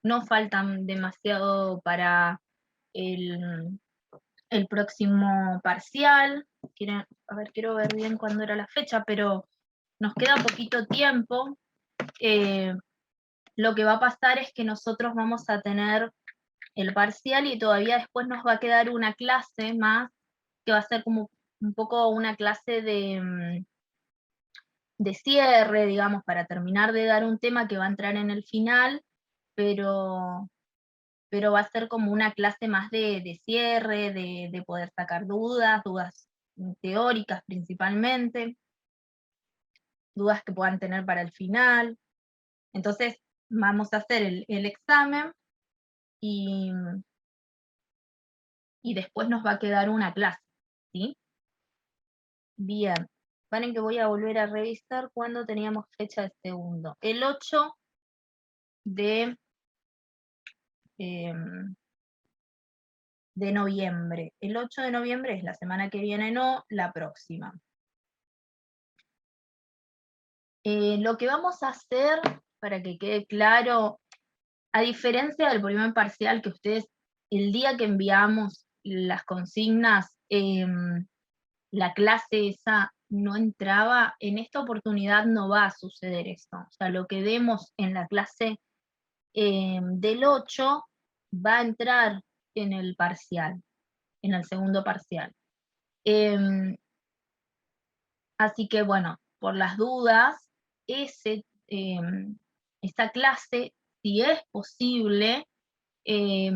no faltan demasiado para el, el próximo parcial. Quiero ver bien cuándo era la fecha, pero nos queda poquito tiempo. Eh, lo que va a pasar es que nosotros vamos a tener el parcial y todavía después nos va a quedar una clase más, que va a ser como un poco una clase de cierre, digamos, para terminar de dar un tema que va a entrar en el final, pero, pero va a ser como una clase más de cierre, de poder sacar dudas teóricas principalmente, dudas que puedan tener para el final. Entonces, vamos a hacer el examen y, y después nos va a quedar una clase, ¿sí? Bien, paren que voy a volver a revisar cuándo teníamos fecha de segundo. El 8 de, em, de noviembre. El 8 de noviembre es la semana que viene, no la próxima. Lo que vamos a hacer, para que quede claro, a diferencia del primer parcial que ustedes, el día que enviamos las consignas, la clase esa no entraba, en esta oportunidad no va a suceder eso. O sea, lo que demos en la clase del 8 va a entrar en el parcial, en el segundo parcial. Em, Así que bueno, por las dudas, esa clase, si es posible, y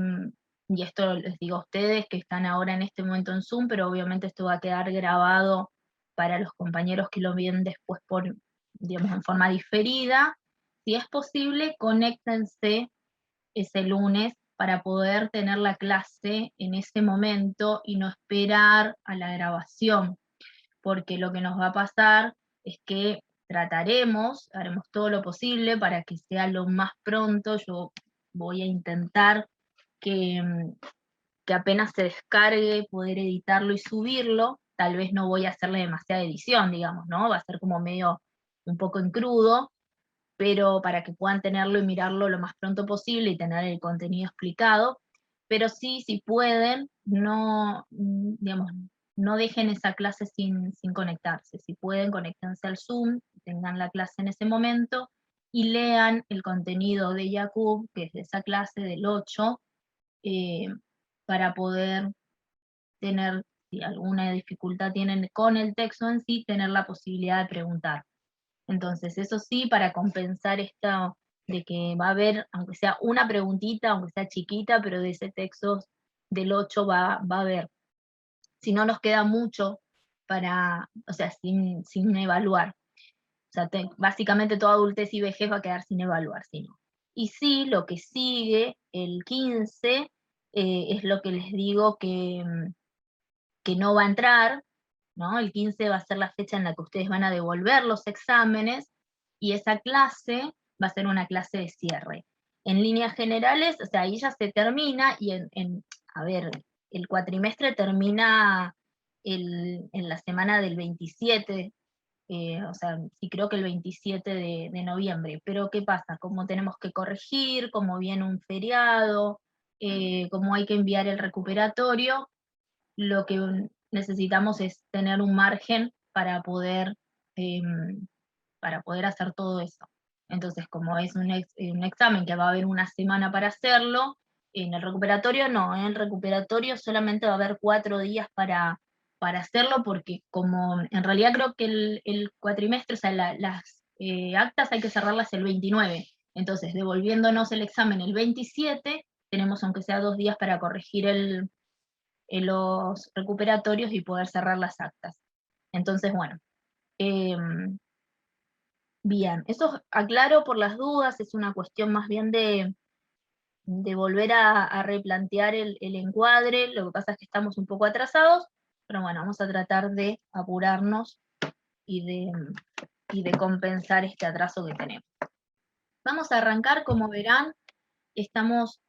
esto les digo a ustedes que están ahora en este momento en Zoom, pero obviamente esto va a quedar grabado para los compañeros que lo ven después por, digamos, en forma diferida. Si es posible, conéctense ese lunes para poder tener la clase en ese momento y no esperar a la grabación, porque lo que nos va a pasar es que haremos todo lo posible para que sea lo más pronto. Yo voy a intentar que, que apenas se descargue, poder editarlo y subirlo. Tal vez no voy a hacerle demasiada edición, digamos, ¿no? Va a ser como medio un poco en crudo, pero para que puedan tenerlo y mirarlo lo más pronto posible y tener el contenido explicado. Pero sí, si pueden, no, digamos, no dejen esa clase sin conectarse. Si pueden, conéctense al Zoom, tengan la clase en ese momento y lean el contenido de Yakub, que es de esa clase del 8, eh, para poder tener, si alguna dificultad tienen con el texto en sí, tener la posibilidad de preguntar. Entonces, eso sí, para compensar esto de que va a haber, aunque sea una preguntita, aunque sea chiquita, pero de ese texto del 8 va a haber. Si no nos queda mucho para, o sea, sin evaluar. O sea, básicamente toda adultez y vejez va a quedar sin evaluar, si no. Y sí, lo que sigue, el 15, es lo que les digo que no va a entrar, ¿no? El 15 va a ser la fecha en la que ustedes van a devolver los exámenes y esa clase va a ser una clase de cierre. En líneas generales, o sea, ahí ya se termina y a ver, el cuatrimestre termina en la semana del 27, o sea, sí creo que el 27 de noviembre, pero ¿qué pasa? Como tenemos que corregir, como viene un feriado, como hay que enviar el recuperatorio, lo que necesitamos es tener un margen para poder hacer todo eso. Entonces, como es un examen que va a haber una semana para hacerlo, en el recuperatorio no, en el recuperatorio solamente va a haber 4 días para hacerlo, porque como en realidad creo que el cuatrimestre, o sea, las actas hay que cerrarlas el 29, entonces devolviéndonos el examen el 27, tenemos aunque sea 2 días para corregir en los recuperatorios y poder cerrar las actas. Entonces, bueno, bien, eso aclaro por las dudas, es una cuestión más bien de volver a replantear el encuadre, lo que pasa es que estamos un poco atrasados, pero bueno, vamos a tratar de apurarnos y de compensar este atraso que tenemos. Vamos a arrancar, como verán, estamos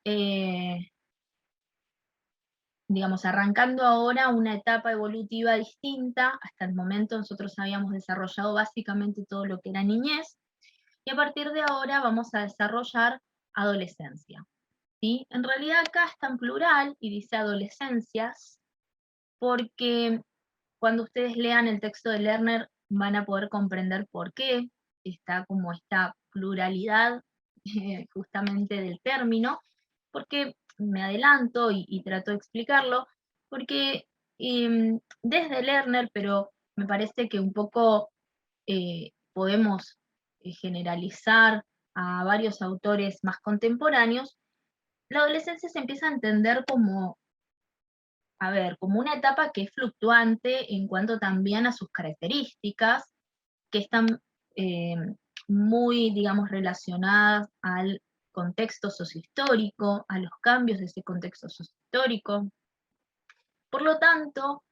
digamos, arrancando ahora una etapa evolutiva distinta. Hasta el momento nosotros habíamos desarrollado básicamente todo lo que era niñez, y a partir de ahora vamos a desarrollar adolescencia, ¿sí? En realidad acá está en plural y dice adolescencias, porque cuando ustedes lean el texto de Lerner van a poder comprender por qué está como esta pluralidad justamente del término, porque me adelanto y trato de explicarlo, porque desde Lerner, pero me parece que un poco podemos generalizar a varios autores más contemporáneos, la adolescencia se empieza a entender como, a ver, como una etapa que es fluctuante en cuanto también a sus características, que están eh, muy, digamos, relacionadas al contexto sociohistórico, a los cambios de ese contexto sociohistórico. Por lo tanto,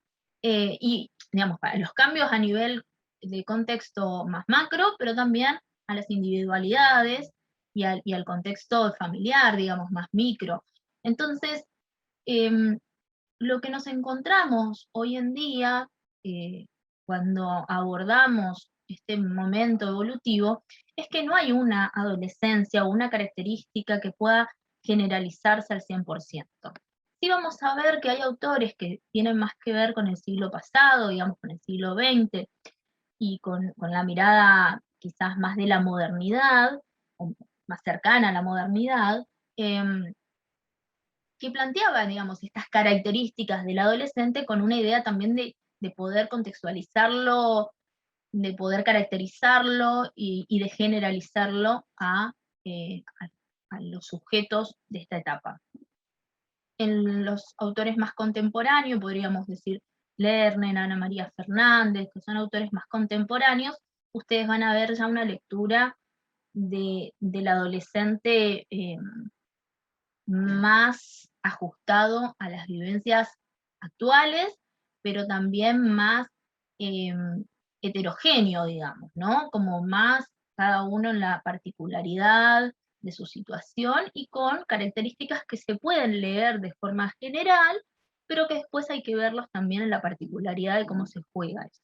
y digamos, para los cambios a nivel de contexto más macro, pero también a las individualidades y al contexto familiar, digamos, más micro. Entonces, em, lo que nos encontramos hoy en día, eh, cuando abordamos este momento evolutivo, es que no hay una adolescencia o una característica que pueda generalizarse al 100%. Sí vamos a ver que hay autores que tienen más que ver con el siglo pasado, digamos con el siglo XX, y con la mirada quizás más de la modernidad, o más cercana a la modernidad, que planteaba, digamos, estas características del adolescente con una idea también de poder contextualizarlo, de poder caracterizarlo y de generalizarlo a los sujetos de esta etapa. En los autores más contemporáneos, podríamos decir Lerner, Ana María Fernández, que son autores más contemporáneos, ustedes van a ver ya una lectura del adolescente más ajustado a las vivencias actuales, pero también más eh, heterogéneo, digamos, ¿no? Como más cada uno en la particularidad de su situación y con características que se pueden leer de forma general, pero que después hay que verlos también en la particularidad de cómo se juega eso.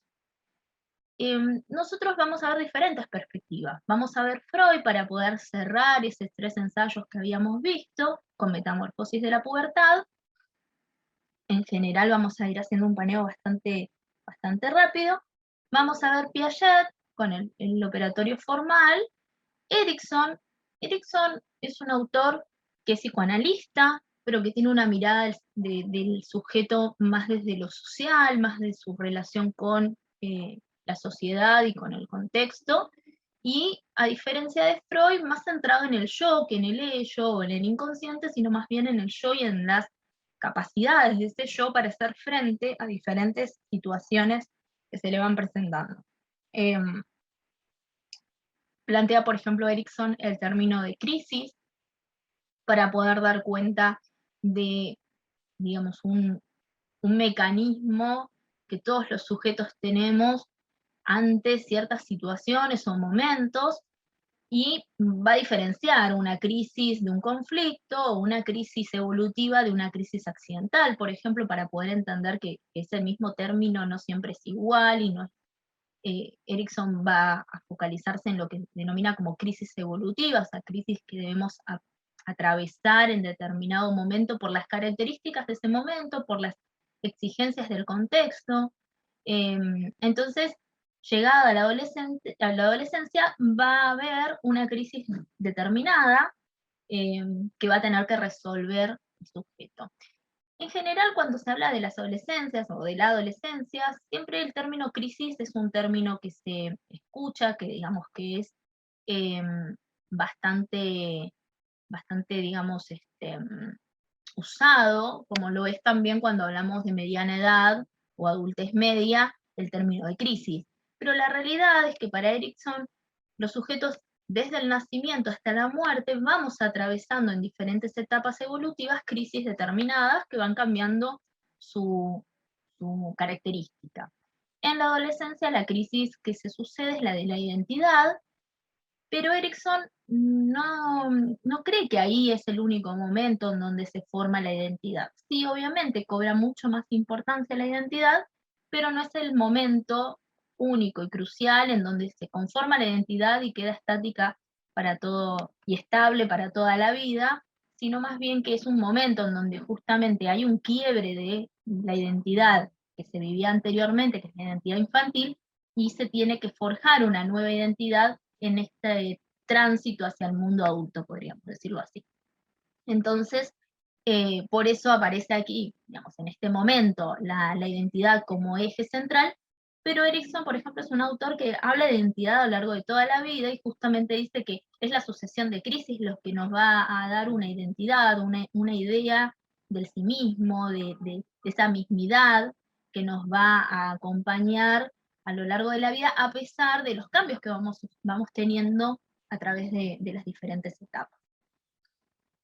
Nosotros vamos a ver diferentes perspectivas. Vamos a ver Freud para poder cerrar esos 3 ensayos que habíamos visto, con Metamorfosis de la pubertad. En general vamos a ir haciendo un paneo bastante rápido. Vamos a ver Piaget con el operatorio formal. Erikson. Erikson es un autor que es psicoanalista, pero que tiene una mirada del sujeto más desde lo social, más de su relación con la sociedad y con el contexto, y a diferencia de Freud, más centrado en el yo que en el ello o en el inconsciente, sino más bien en el yo y en las capacidades de ese yo para hacer frente a diferentes situaciones que se le van presentando. Plantea, por ejemplo, Erikson el término de crisis para poder dar cuenta de, digamos, un mecanismo que todos los sujetos tenemos ante ciertas situaciones o momentos, y va a diferenciar una crisis de un conflicto o una crisis evolutiva de una crisis accidental, por ejemplo, para poder entender que ese mismo término no siempre es igual y no Erikson va a focalizarse en lo que denomina como crisis evolutivas, a crisis que debemos atravesar en determinado momento por las características de ese momento, por las exigencias del contexto. Entonces, llegada a a la adolescencia, va a haber una crisis determinada que va a tener que resolver el sujeto. En general, cuando se habla de las adolescencias o de la adolescencia, siempre el término crisis es un término que se escucha, que digamos que es bastante, digamos, usado, como lo es también cuando hablamos de mediana edad o adultez media, el término de crisis. Pero la realidad es que para Erickson, los sujetos desde el nacimiento hasta la muerte vamos atravesando en diferentes etapas evolutivas crisis determinadas que van cambiando su característica. En la adolescencia la crisis que se sucede es la de la identidad, pero Erickson no cree que ahí es el único momento en donde se forma la identidad. Sí, obviamente cobra mucho más importancia la identidad, pero no es el momento único y crucial en donde se conforma la identidad y queda estática para todo y estable para toda la vida, sino más bien que es un momento en donde justamente hay un quiebre de la identidad que se vivía anteriormente, que es la identidad infantil, y se tiene que forjar una nueva identidad en este tránsito hacia el mundo adulto, podríamos decirlo así. Entonces, por eso aparece aquí, digamos, en este momento, la identidad como eje central, pero Erickson, por ejemplo, es un autor que habla de identidad a lo largo de toda la vida y justamente dice que es la sucesión de crisis lo que nos va a dar una identidad, una idea del sí mismo, de esa mismidad que nos va a acompañar a lo largo de la vida, a pesar de los cambios que vamos teniendo a través de las diferentes etapas.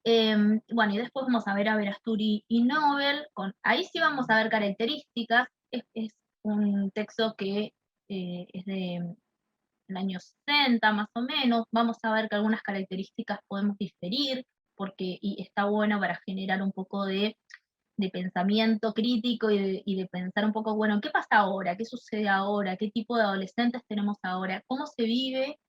Bueno, y después vamos a ver a Verasturi y Nobel, ahí sí vamos a ver características, es un texto que es del año 60 más o menos, vamos a ver que algunas características podemos diferir, y está bueno para generar un poco de pensamiento crítico y de pensar un poco, bueno, ¿qué pasa ahora? ¿Qué sucede ahora? ¿Qué tipo de adolescentes tenemos ahora? ¿Cómo se vive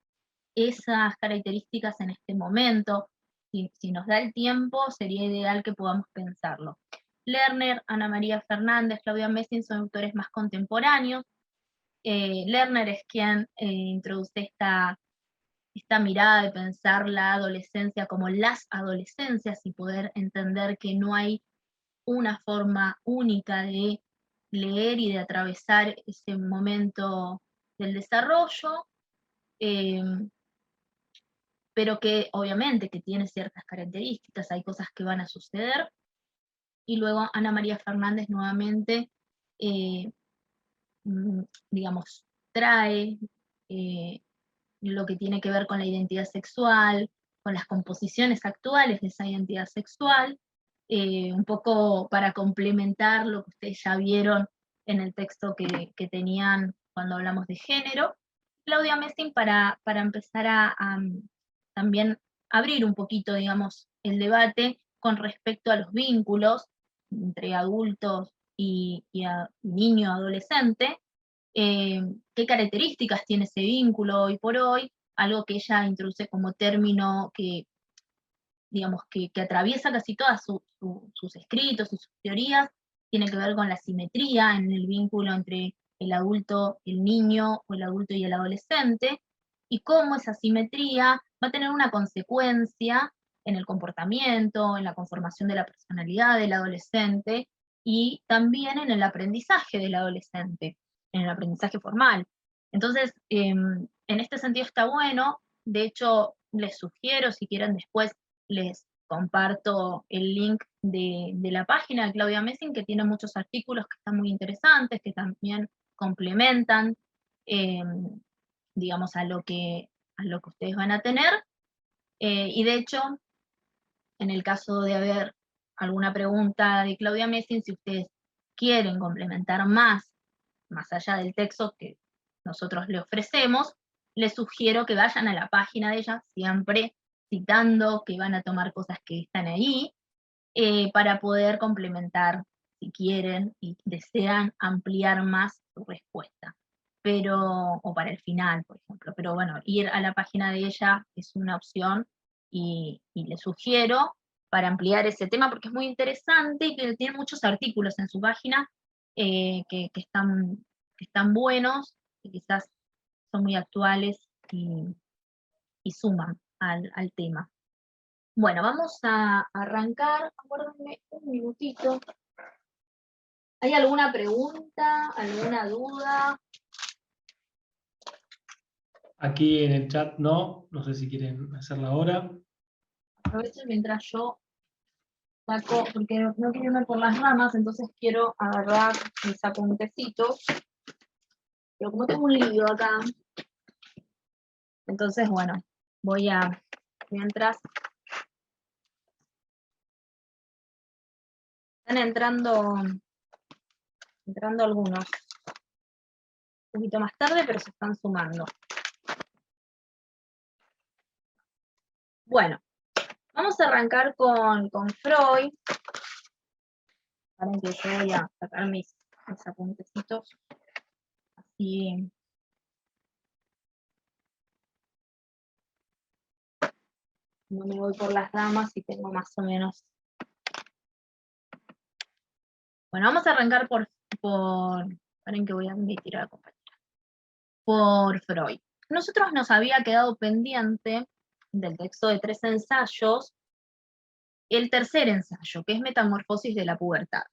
esas características en este momento? Si nos da el tiempo, sería ideal que podamos pensarlo. Lerner, Ana María Fernández, Claudia Messing son autores más contemporáneos. Lerner es quien introduce esta mirada de pensar la adolescencia como las adolescencias y poder entender que no hay una forma única de leer y de atravesar ese momento del desarrollo. Eh, pero que obviamente que tiene ciertas características, hay cosas que van a suceder, y luego Ana María Fernández nuevamente, eh, digamos, trae eh, lo que tiene que ver con la identidad sexual, con las composiciones actuales de esa identidad sexual, un poco para complementar lo que ustedes ya vieron en el texto que tenían cuando hablamos de género. Claudia Messing para empezar a también abrir un poquito, digamos, el debate con respecto a los vínculos entre adultos y niño adolescente, qué características tiene ese vínculo hoy por hoy, algo que ella introduce como término que, digamos, que atraviesa casi todos sus escritos y sus teorías, tiene que ver con la simetría en el vínculo entre el adulto, el niño, o el adulto y el adolescente, y cómo esa simetría va a tener una consecuencia en el comportamiento, en la conformación de la personalidad del adolescente, y también en el aprendizaje del adolescente, en el aprendizaje formal. Entonces, en este sentido está bueno, de hecho, les sugiero, si quieren después, les comparto el link de la página de Claudia Messing, que tiene muchos artículos que están muy interesantes, que también complementan, eh, digamos, a lo que ustedes van a tener. Y de hecho, en el caso de haber alguna pregunta de Claudia Messing, si ustedes quieren complementar más allá del texto que nosotros le ofrecemos, les sugiero que vayan a la página de ella, siempre citando que van a tomar cosas que están ahí, para poder complementar si quieren y desean ampliar más su respuesta. O para el final, por ejemplo. Pero bueno, ir a la página de ella es una opción y les sugiero para ampliar ese tema porque es muy interesante y que tiene muchos artículos en su página, que están buenos, que quizás son muy actuales y suman al tema. Bueno, vamos a arrancar. Aguárdenme un minutito. ¿Hay alguna pregunta, alguna duda? Aquí en el chat no sé si quieren hacerla ahora. Aprovechen mientras yo saco, porque no quiero irme por las ramas, entonces quiero agarrar mis apuntecitos. Pero como tengo un lío acá, entonces bueno, mientras están entrando algunos un poquito más tarde, pero se están sumando. Bueno, vamos a arrancar con Freud. Para que yo voy a sacar mis apuntecitos. Así no me voy por las ramas y tengo más o menos. Bueno, vamos a arrancar esperen que voy a admitir a la compañera. Por Freud. Nosotros nos había quedado pendiente del texto de 3 ensayos, el tercer ensayo, que es Metamorfosis de la pubertad.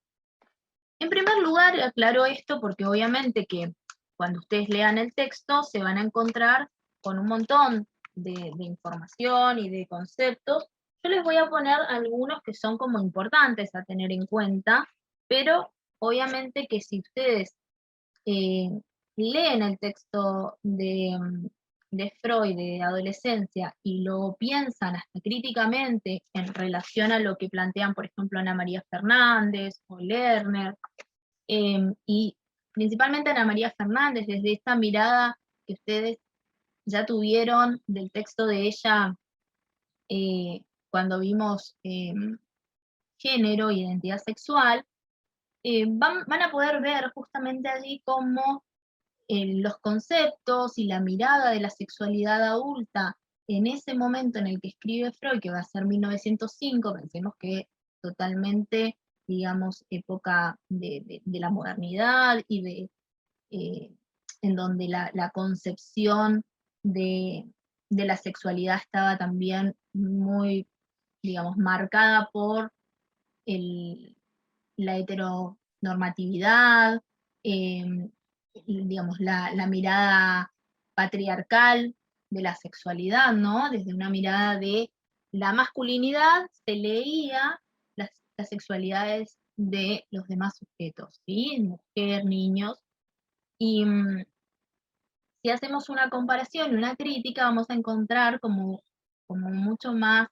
En primer lugar, aclaro esto porque obviamente que cuando ustedes lean el texto se van a encontrar con un montón de información y de conceptos. Yo les voy a poner algunos que son como importantes a tener en cuenta, pero obviamente que si ustedes leen el texto de Freud de adolescencia y lo piensan hasta críticamente en relación a lo que plantean, por ejemplo, Ana María Fernández o Lerner, y principalmente Ana María Fernández, desde esta mirada que ustedes ya tuvieron del texto de ella cuando vimos género, identidad sexual, van a poder ver justamente allí cómo los conceptos y la mirada de la sexualidad adulta en ese momento en el que escribe Freud, que va a ser 1905, pensemos que totalmente, digamos, época de la modernidad y eh, en donde la concepción de la sexualidad estaba también muy, digamos, marcada por el, la heteronormatividad, digamos, la mirada patriarcal de la sexualidad, ¿no? Desde una mirada de la masculinidad se leía las sexualidades de los demás sujetos, ¿sí? Mujer, niños. Y si hacemos una comparación, una crítica, vamos a encontrar como mucho más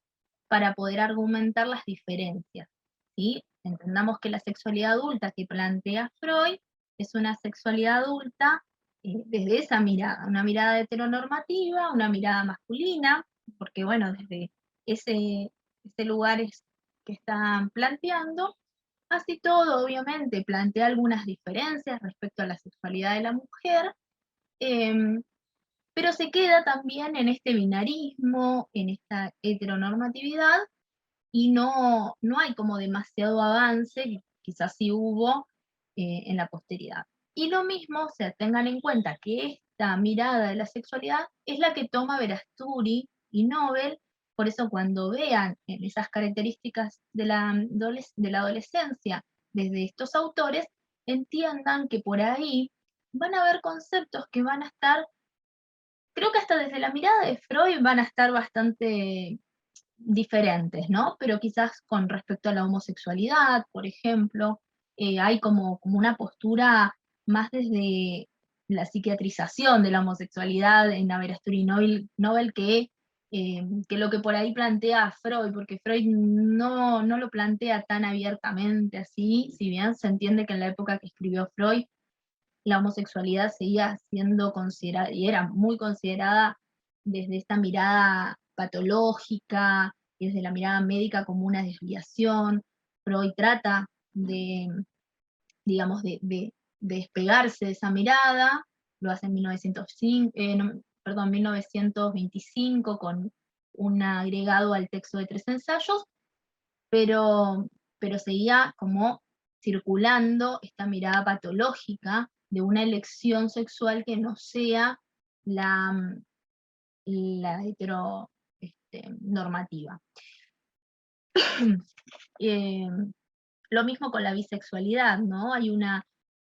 para poder argumentar las diferencias, ¿sí? Entendamos que la sexualidad adulta que plantea Freud es una sexualidad adulta desde esa mirada, una mirada heteronormativa, una mirada masculina, porque bueno, desde ese lugar es que están planteando, así todo obviamente plantea algunas diferencias respecto a la sexualidad de la mujer, em, pero se queda también en este binarismo, en esta heteronormatividad, y no hay como demasiado avance, quizás sí hubo en la posteridad. Y lo mismo, o sea, tengan en cuenta que esta mirada de la sexualidad es la que toma Verasturi y Nobel, por eso cuando vean en esas características de la adolescencia desde estos autores, entiendan que por ahí van a haber conceptos que van a estar, creo que hasta desde la mirada de Freud van a estar bastante diferentes, ¿no? Pero quizás con respecto a la homosexualidad, por ejemplo, hay como una postura más desde la psiquiatrización de la homosexualidad en Averasturi Nobel que lo que por ahí plantea Freud, porque Freud no lo plantea tan abiertamente así, si bien se entiende que en la época que escribió Freud la homosexualidad seguía siendo considerada, y era muy considerada desde esta mirada patológica y desde la mirada médica como una desviación. Freud trata de, digamos, de despegarse de esa mirada, lo hace en 1905, perdón, 1925 con un agregado al texto de 3 ensayos, pero, pero seguía como circulando esta mirada patológica de una elección sexual que no sea la, la hetero normativa. Eh, lo mismo con la bisexualidad, ¿no? Hay una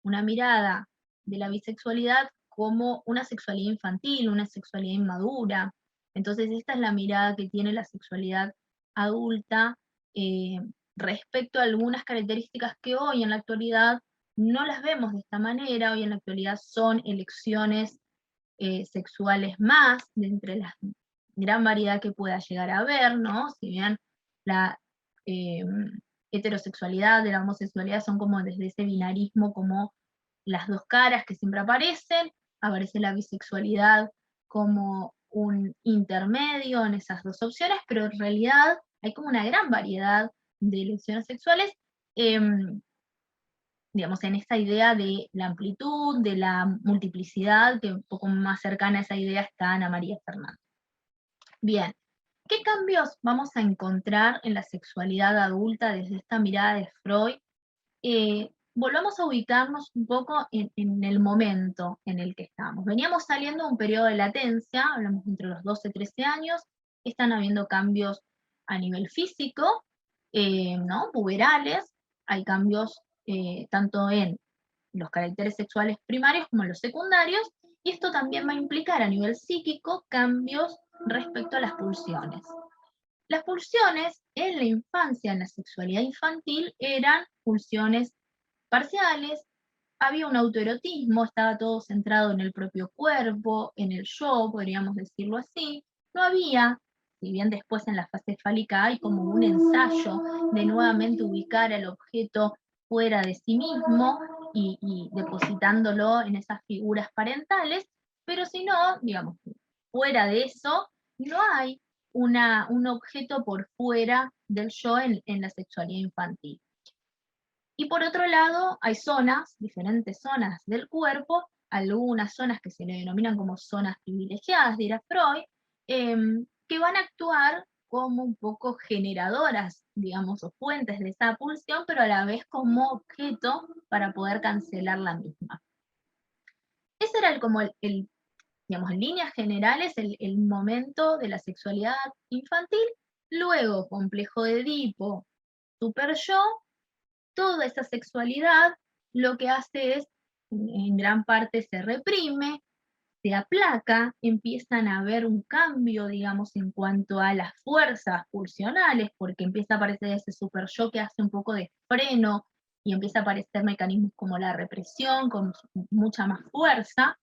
mirada de la bisexualidad como una sexualidad infantil, una sexualidad inmadura. Entonces esta es la mirada que tiene la sexualidad adulta eh, respecto a algunas características que hoy en la actualidad no las vemos de esta manera, hoy en la actualidad son elecciones sexuales más, de entre la gran variedad que pueda llegar a haber, ¿no? Si bien la eh, heterosexualidad de la homosexualidad son como desde ese binarismo, como las dos caras que siempre aparecen, aparece la bisexualidad como un intermedio en esas dos opciones, pero en realidad hay como una gran variedad de elecciones sexuales, eh, digamos, en esta idea de la amplitud, de la multiplicidad, que un poco más cercana a esa idea está Ana María Fernández. Bien, ¿Qué cambios vamos a encontrar en la sexualidad adulta desde esta mirada de Freud? Volvamos a ubicarnos un poco en el momento en el que estamos. Veníamos saliendo de un periodo de latencia, hablamos entre los 12 y 13 años, están habiendo cambios a nivel físico, ¿no? Puberales, hay cambios tanto en los caracteres sexuales primarios como en los secundarios, y esto también va a implicar a nivel psíquico cambios respecto a las pulsiones. Las pulsiones en la infancia, en la sexualidad infantil, eran pulsiones parciales, había un autoerotismo, estaba todo centrado en el propio cuerpo, en el yo, podríamos decirlo así. No había, si bien después en la fase fálica hay como un ensayo de nuevamente ubicar al objeto fuera de sí mismo y depositándolo en esas figuras parentales, pero si no, digamos, fuera de eso, no hay un objeto por fuera del yo en la sexualidad infantil. Y por otro lado, hay zonas, diferentes zonas del cuerpo, algunas zonas que se le denominan como zonas privilegiadas, dirá Freud, que van a actuar como un poco generadoras, digamos, o fuentes de esa pulsión, pero a la vez como objeto para poder cancelar la misma. Ese era como digamos, en líneas generales, el momento de la sexualidad infantil. Luego, complejo de Edipo, super yo, toda esa sexualidad lo que hace es, en gran parte se reprime, se aplaca, empiezan a haber un cambio, digamos, en cuanto a las fuerzas pulsionales, porque empieza a aparecer ese super yo que hace un poco de freno y empieza a aparecer mecanismos como la represión con mucha más fuerza,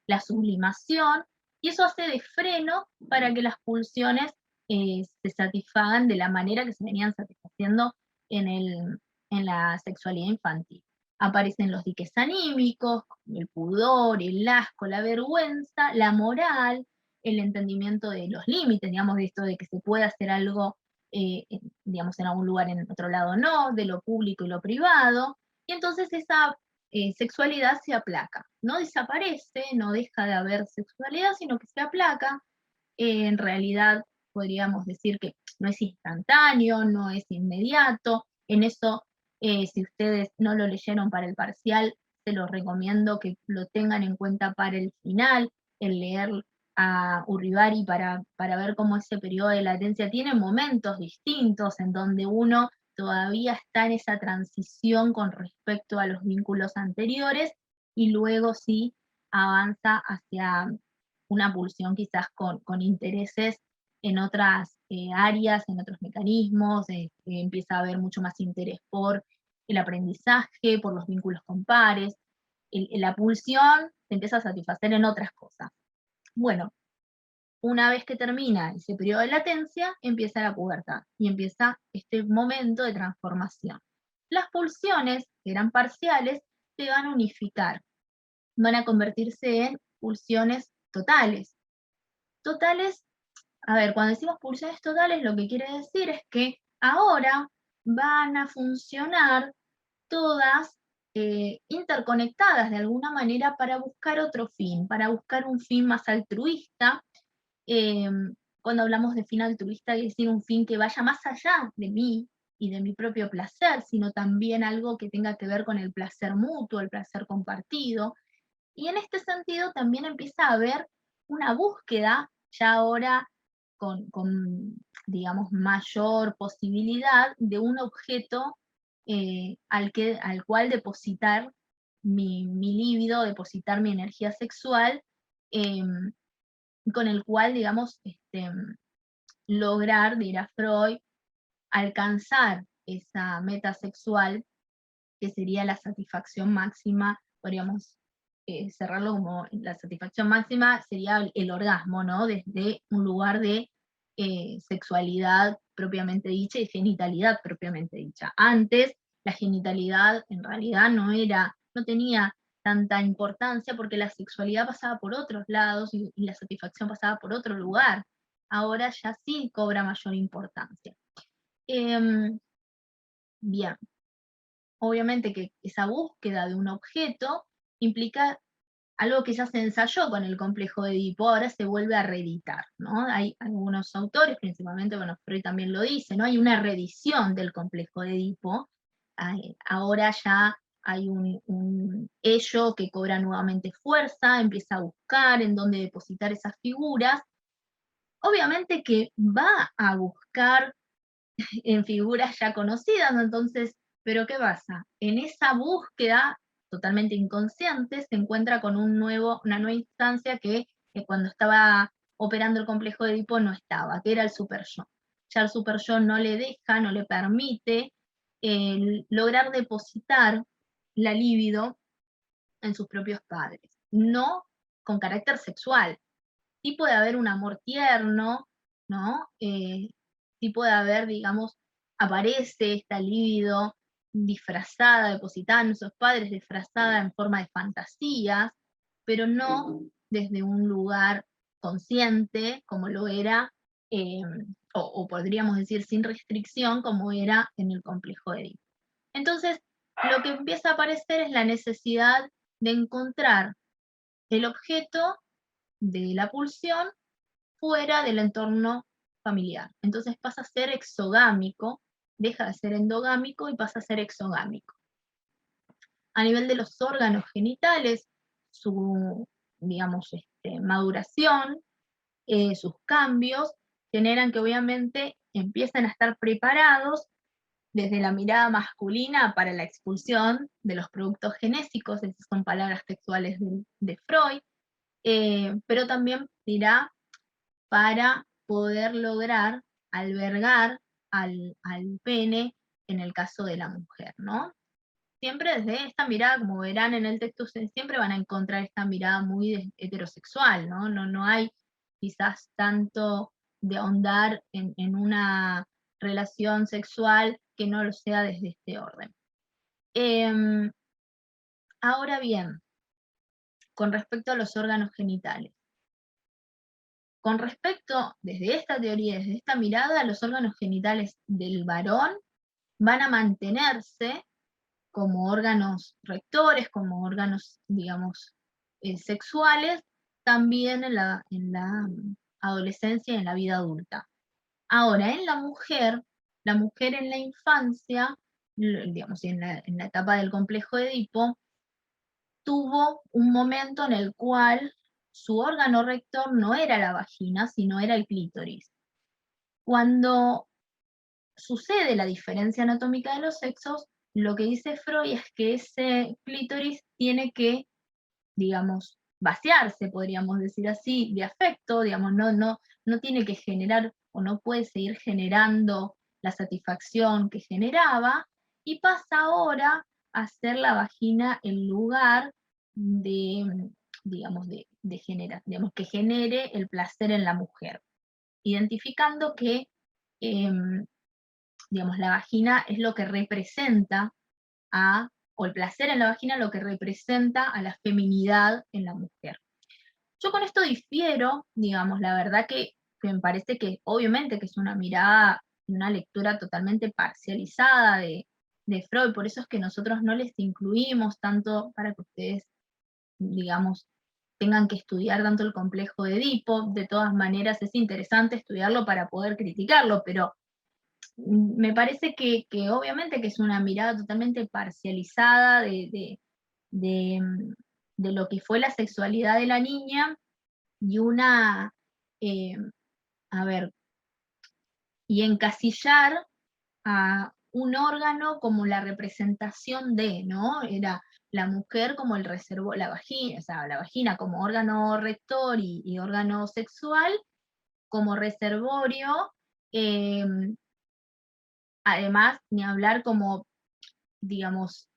la sublimación, y eso hace de freno para que las pulsiones se satisfagan de la manera que se venían satisfaciendo en, en la sexualidad infantil. Aparecen los diques anímicos, el pudor, el asco, la vergüenza, la moral, el entendimiento de los límites, digamos, de esto de que se puede hacer algo, digamos, en algún lugar, en otro lado no, de lo público y lo privado, y entonces esa sexualidad se aplaca, no desaparece, no deja de haber sexualidad, sino que se aplaca. En realidad podríamos decir que no es instantáneo, no es inmediato. En eso, si ustedes no lo leyeron para el parcial, se los recomiendo que lo tengan en cuenta para el final, el leer a Urribari para ver cómo ese periodo de latencia tiene momentos distintos en donde uno todavía está en esa transición con respecto a los vínculos anteriores y luego sí avanza hacia una pulsión quizás con intereses en otras áreas, en otros mecanismos, empieza a haber mucho más interés por el aprendizaje, por los vínculos con pares, la pulsión se empieza a satisfacer en otras cosas. Bueno, una vez que termina ese periodo de latencia, empieza la pubertad y empieza este momento de transformación. Las pulsiones, que eran parciales, se van a unificar, van a convertirse en pulsiones totales. Totales, a ver, cuando decimos pulsiones totales, lo que quiere decir es que ahora van a funcionar todas interconectadas de alguna manera para buscar otro fin, para buscar un fin más altruista. eh, Cuando hablamos de fin altruista, es decir, un fin que vaya más allá de mí y de mi propio placer, sino también algo que tenga que ver con el placer mutuo, el placer compartido. Y en este sentido también empieza a haber una búsqueda, ya ahora con digamos, mayor posibilidad de un objeto al cual depositar mi líbido, depositar mi energía sexual, em, con el cual, digamos, lograr, dirá Freud, alcanzar esa meta sexual que sería la satisfacción máxima, podríamos cerrarlo como la satisfacción máxima sería el orgasmo, ¿no? Desde un lugar de sexualidad propiamente dicha y genitalidad propiamente dicha. Antes, la genitalidad en realidad no tenía tanta importancia porque la sexualidad pasaba por otros lados y la satisfacción pasaba por otro lugar. Ahora ya sí cobra mayor importancia. Em, Bien, obviamente que esa búsqueda de un objeto implica algo que ya se ensayó con el complejo de Edipo, ahora se vuelve a reeditar, ¿no? Hay algunos autores, principalmente, bueno, Freud también lo dice, ¿no? Hay una reedición del complejo de Edipo, ahora ya hay un ello que cobra nuevamente fuerza, empieza a buscar en dónde depositar esas figuras. Obviamente que va a buscar en figuras ya conocidas, ¿no? Entonces, pero ¿qué pasa? En esa búsqueda totalmente inconsciente se encuentra con una nueva instancia que cuando estaba operando el complejo de Edipo no estaba, que era el super yo. Ya el super yo no le deja, no le permite lograr depositar la libido en sus propios padres, no con carácter sexual. Sí puede haber un amor tierno, ¿no? Sí puede haber, digamos, aparece esta libido disfrazada, depositada en nuestros padres, disfrazada en forma de fantasías, pero no desde un lugar consciente, como lo era, eh, o podríamos decir sin restricción, como era en el complejo de Edipo. Entonces, lo que empieza a aparecer es la necesidad de encontrar el objeto de la pulsión fuera del entorno familiar. Entonces pasa a ser exogámico, deja de ser endogámico y pasa a ser exogámico. A nivel de los órganos genitales, su, digamos, maduración, sus cambios, generan que obviamente empiezan a estar preparados desde la mirada masculina para la expulsión de los productos genésicos, esas son palabras textuales de Freud, pero también dirá para poder lograr albergar al pene en el caso de la mujer, ¿no? Siempre desde esta mirada, como verán en el texto, ustedes siempre van a encontrar esta mirada muy heterosexual, ¿no? No hay quizás tanto de ahondar en una relación sexual que no lo sea desde este orden. Em, Ahora bien, con respecto a los órganos genitales. Con respecto, desde esta teoría, desde esta mirada, los órganos genitales del varón van a mantenerse como órganos rectores, como órganos, digamos, sexuales, también en la adolescencia y en la vida adulta. Ahora, en la mujer en la infancia, digamos, en la etapa del complejo de Edipo, tuvo un momento en el cual su órgano rector no era la vagina, sino era el clítoris. Cuando sucede la diferencia anatómica de los sexos, lo que dice Freud es que ese clítoris tiene que, digamos, vaciarse, podríamos decir así, de afecto, digamos, no tiene que generar o no puede seguir generando la satisfacción que generaba, y pasa ahora a ser la vagina el lugar de, digamos, digamos, que genere el placer en la mujer, identificando que digamos, la vagina es lo que representa o el placer en la vagina lo que representa a la feminidad en la mujer. Yo con esto difiero, digamos, la verdad que me parece que obviamente que es una mirada, una lectura totalmente parcializada de Freud, por eso es que nosotros no les incluimos tanto para que ustedes, digamos, tengan que estudiar tanto el complejo de Edipo. De todas maneras es interesante estudiarlo para poder criticarlo, pero me parece que obviamente que es una mirada totalmente parcializada de, mm, de lo que fue la sexualidad de la niña y eh, a ver, y encasillar a un órgano como la representación de, ¿no? Era la mujer como el la vagina, o sea, la vagina como órgano rector y órgano sexual, como reservorio, eh, además, ni hablar como, digamos,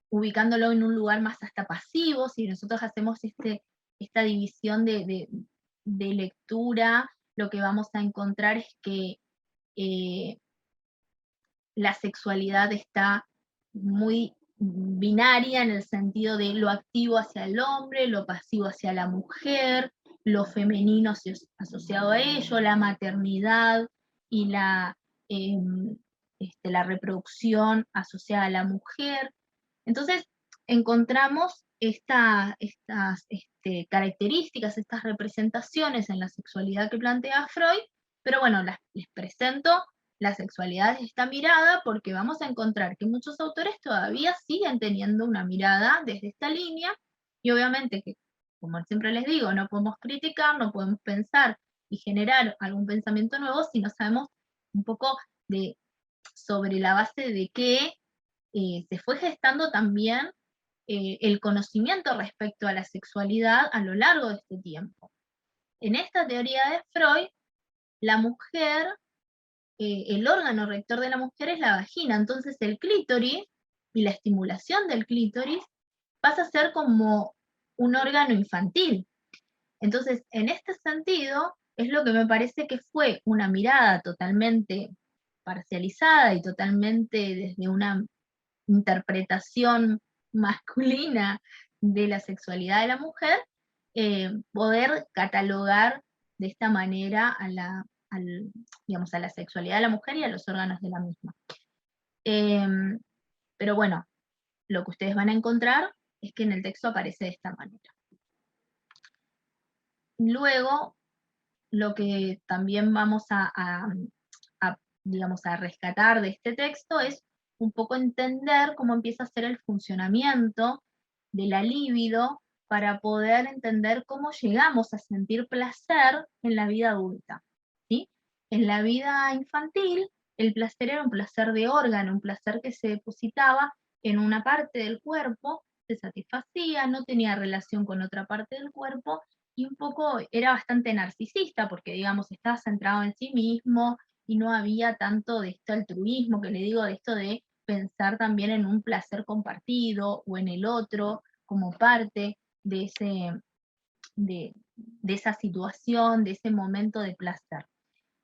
ubicándolo en un lugar más hasta pasivo, si nosotros hacemos esta división de lectura, lo que vamos a encontrar es que eh, la sexualidad está muy binaria en el sentido de lo activo hacia el hombre, lo pasivo hacia la mujer, lo femenino asociado a ello, la maternidad y eh, la reproducción asociada a la mujer. Entonces encontramos estas características, estas representaciones en la sexualidad que plantea Freud, pero bueno, les presento la sexualidad desde esta mirada porque vamos a encontrar que muchos autores todavía siguen teniendo una mirada desde esta línea, y obviamente que, como siempre les digo, no podemos criticar, no podemos pensar y generar algún pensamiento nuevo si no sabemos un poco de sobre la base de que se fue gestando también el conocimiento respecto a la sexualidad a lo largo de este tiempo. En esta teoría de Freud, la mujer, el órgano rector de la mujer es la vagina, entonces el clítoris y la estimulación del clítoris pasa a ser como un órgano infantil. Entonces, en este sentido, es lo que me parece que fue una mirada totalmente parcializada y totalmente desde una interpretación masculina de la sexualidad de la mujer, poder catalogar de esta manera digamos, a la sexualidad de la mujer y a los órganos de la misma. Pero bueno, lo que ustedes van a encontrar es que en el texto aparece de esta manera. Luego, lo que también vamos digamos, a rescatar de este texto es un poco entender cómo empieza a ser el funcionamiento de la libido para poder entender cómo llegamos a sentir placer en la vida adulta, ¿sí? En la vida infantil, el placer era un placer de órgano, un placer que se depositaba en una parte del cuerpo, se satisfacía, no tenía relación con otra parte del cuerpo, y un poco era bastante narcisista, porque digamos, estaba centrado en sí mismo, y no había tanto de este altruismo que le digo, de esto de pensar también en un placer compartido o en el otro como parte de, de esa situación, de ese momento de placer.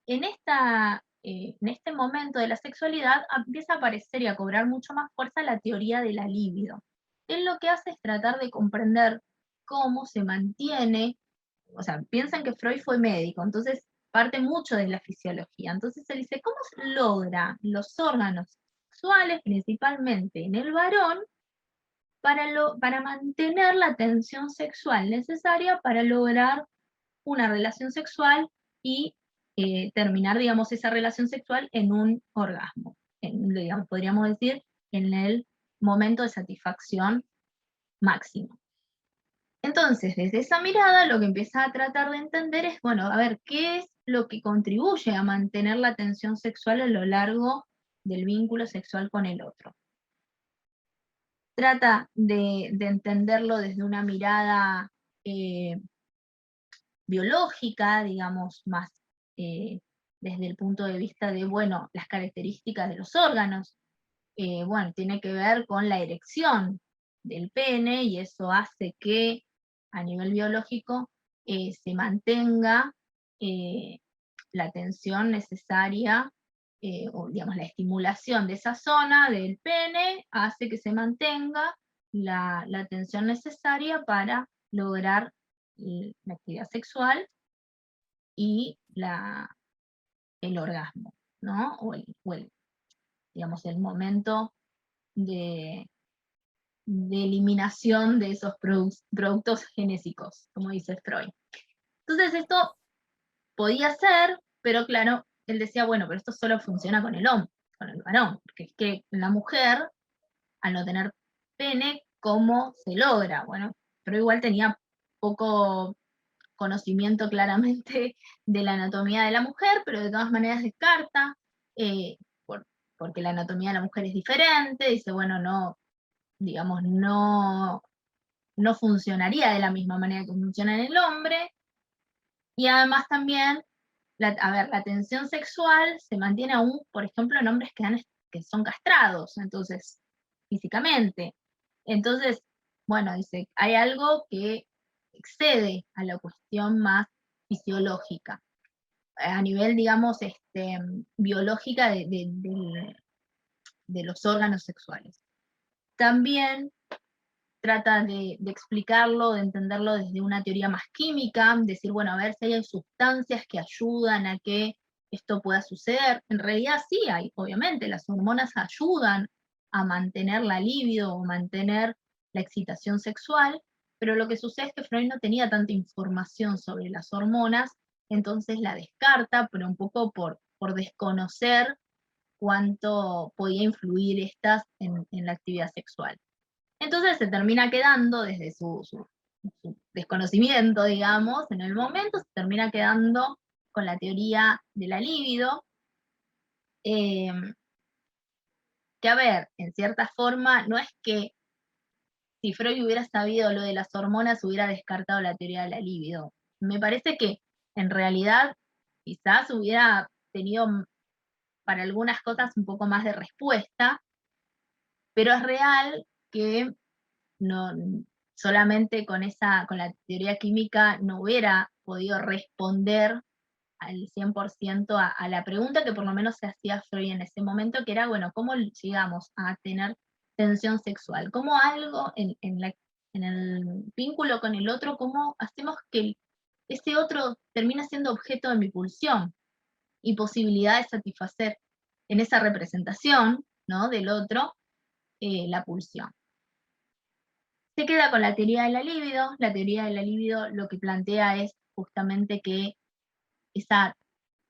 En este momento de la sexualidad empieza a aparecer y a cobrar mucho más fuerza la teoría de la libido. Él lo que hace es tratar de comprender cómo se mantiene, o sea, piensan que Freud fue médico, entonces parte mucho de la fisiología. Entonces él dice, ¿cómo se logra los órganos sexuales, principalmente en el varón, para mantener la tensión sexual necesaria para lograr una relación sexual y terminar, digamos, esa relación sexual en un orgasmo, digamos, podríamos decir, en el momento de satisfacción máximo? Entonces, desde esa mirada, lo que empieza a tratar de entender es, bueno, a ver, ¿qué es lo que contribuye a mantener la tensión sexual a lo largo del vínculo sexual con el otro? Trata de entenderlo desde una mirada eh, biológica, digamos, más eh, desde el punto de vista de, bueno, las características de los órganos. Bueno, tiene que ver con la erección del pene, y eso hace que a nivel biológico se mantenga eh, la tensión necesaria, o digamos la estimulación de esa zona del pene hace que se mantenga la tensión necesaria para lograr la actividad sexual y el orgasmo, ¿no? Digamos, el momento de, de eliminación de esos productos genésicos, como dice Freud. Entonces esto podía ser, pero claro, él decía, bueno, pero esto solo funciona con el hombre, con el varón, porque es que la mujer, al no tener pene, ¿cómo se logra? Bueno, pero igual tenía poco conocimiento claramente de la anatomía de la mujer, pero de todas maneras descarta, eh, por, porque la anatomía de la mujer es diferente, dice, bueno, no, digamos, no funcionaría de la misma manera que funciona en el hombre, y además también, a ver, la tensión sexual se mantiene aún, por ejemplo, en hombres que son castrados, entonces, físicamente. Entonces, bueno, dice, hay algo que excede a la cuestión más fisiológica, a nivel, digamos, biológica de los órganos sexuales. También trata de explicarlo, de entenderlo desde una teoría más química, decir, bueno, a ver si hay sustancias que ayudan a que esto pueda suceder. En realidad sí hay, obviamente, las hormonas ayudan a mantener la libido o mantener la excitación sexual, pero lo que sucede es que Freud no tenía tanta información sobre las hormonas, entonces la descarta, pero un poco por desconocer cuánto podía influir estas en la actividad sexual. Entonces se termina quedando, desde su desconocimiento, digamos, en el momento, se termina quedando con la teoría de la libido, eh, que a ver, en cierta forma, no es que si Freud hubiera sabido lo de las hormonas hubiera descartado la teoría de la libido. Me parece que en realidad quizás hubiera tenido para algunas cosas un poco más de respuesta, pero es real que no, solamente con la teoría química no hubiera podido responder al 100% a la pregunta que por lo menos se hacía Freud en ese momento, que era, bueno, ¿cómo llegamos a tener tensión sexual? ¿Cómo algo en el vínculo con el otro, cómo hacemos que ese otro termina siendo objeto de mi pulsión y posibilidad de satisfacer en esa representación, ¿no?, del otro, la pulsión? Se queda con la teoría de la libido. La teoría de la libido lo que plantea es justamente que esa,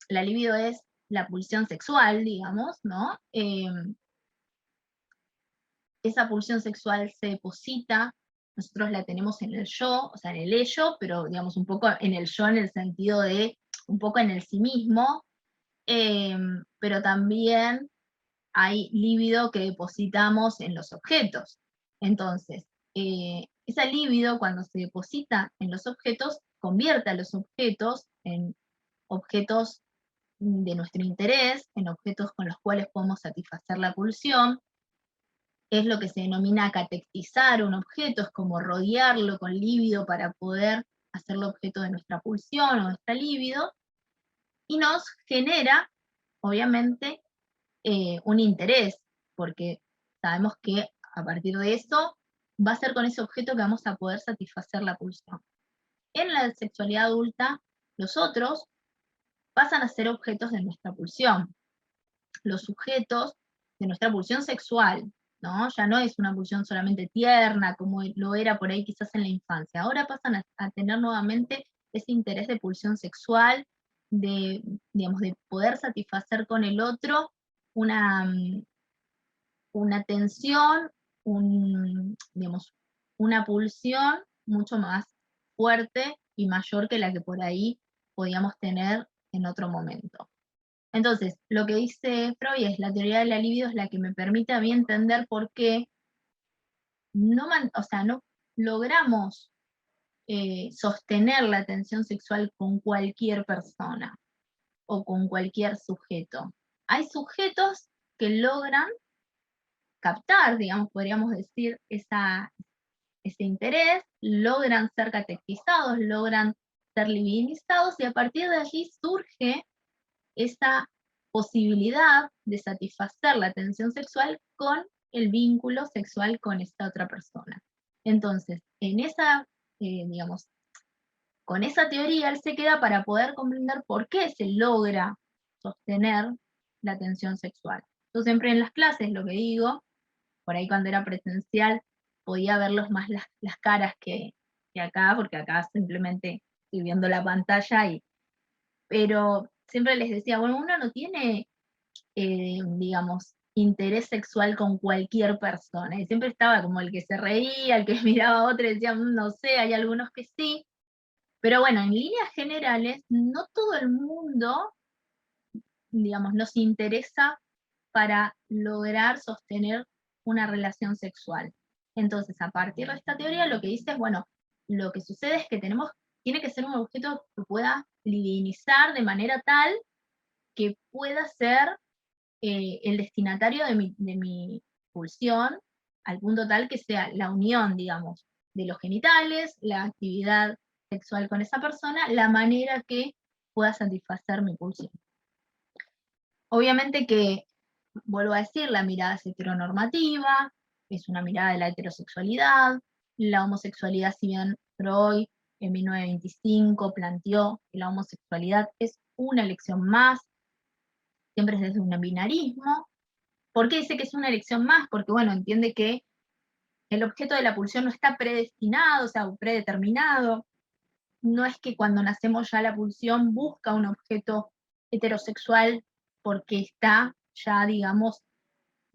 la libido es la pulsión sexual, digamos, ¿no? Esa pulsión sexual se deposita, nosotros la tenemos en el yo, o sea, en el ello, pero digamos un poco en el yo en el sentido de un poco en el sí mismo, pero también hay libido que depositamos en los objetos. Entonces, esa libido cuando se deposita en los objetos, convierte a los objetos en objetos de nuestro interés, en objetos con los cuales podemos satisfacer la pulsión. Es lo que se denomina catectizar un objeto, es como rodearlo con libido para poder hacerlo objeto de nuestra pulsión o nuestra libido, y nos genera, obviamente, un interés, porque sabemos que a partir de eso va a ser con ese objeto que vamos a poder satisfacer la pulsión. En la sexualidad adulta, los otros pasan a ser objetos de nuestra pulsión, los sujetos de nuestra pulsión sexual, ¿no? Ya no es una pulsión solamente tierna, como lo era por ahí quizás en la infancia. Ahora pasan a tener nuevamente ese interés de pulsión sexual, de, digamos, de poder satisfacer con el otro una, una tensión, digamos, una pulsión mucho más fuerte y mayor que la que por ahí podíamos tener en otro momento. Entonces, lo que dice Freud es la teoría de la libido es la que me permite a mí entender por qué o sea, no logramos sostener la tensión sexual con cualquier persona o con cualquier sujeto. Hay sujetos que logran captar, digamos, podríamos decir, ese interés, logran ser catequizados, logran ser libidinizados, y a partir de allí surge esa posibilidad de satisfacer la tensión sexual con el vínculo sexual con esta otra persona. Entonces, en esa, digamos, con esa teoría él se queda para poder comprender por qué se logra sostener la tensión sexual. Yo siempre en las clases lo que digo, por ahí cuando era presencial, podía verlos más las caras que acá, porque acá simplemente estoy viendo la pantalla, pero siempre les decía, bueno, uno no tiene, digamos, interés sexual con cualquier persona, y siempre estaba como el que se reía, el que miraba a otro y decía, no sé, hay algunos que sí, pero bueno, en líneas generales, no todo el mundo, digamos, nos interesa para lograr sostener una relación sexual. Entonces, a partir de esta teoría, lo que dice es, bueno, lo que sucede es que tiene que ser un objeto que pueda libidinizar de manera tal que pueda ser el destinatario de mi pulsión, al punto tal que sea la unión, digamos, de los genitales, la actividad sexual con esa persona, la manera que pueda satisfacer mi pulsión. Obviamente que, vuelvo a decir, la mirada es heteronormativa, es una mirada de la heterosexualidad, la homosexualidad, si bien Freud en 1925 planteó que la homosexualidad es una elección más, siempre es desde un binarismo. ¿Por qué dice que es una elección más? Porque, bueno, entiende que el objeto de la pulsión no está predestinado, o sea, predeterminado. No es que cuando nacemos ya la pulsión busca un objeto heterosexual porque está ya, digamos,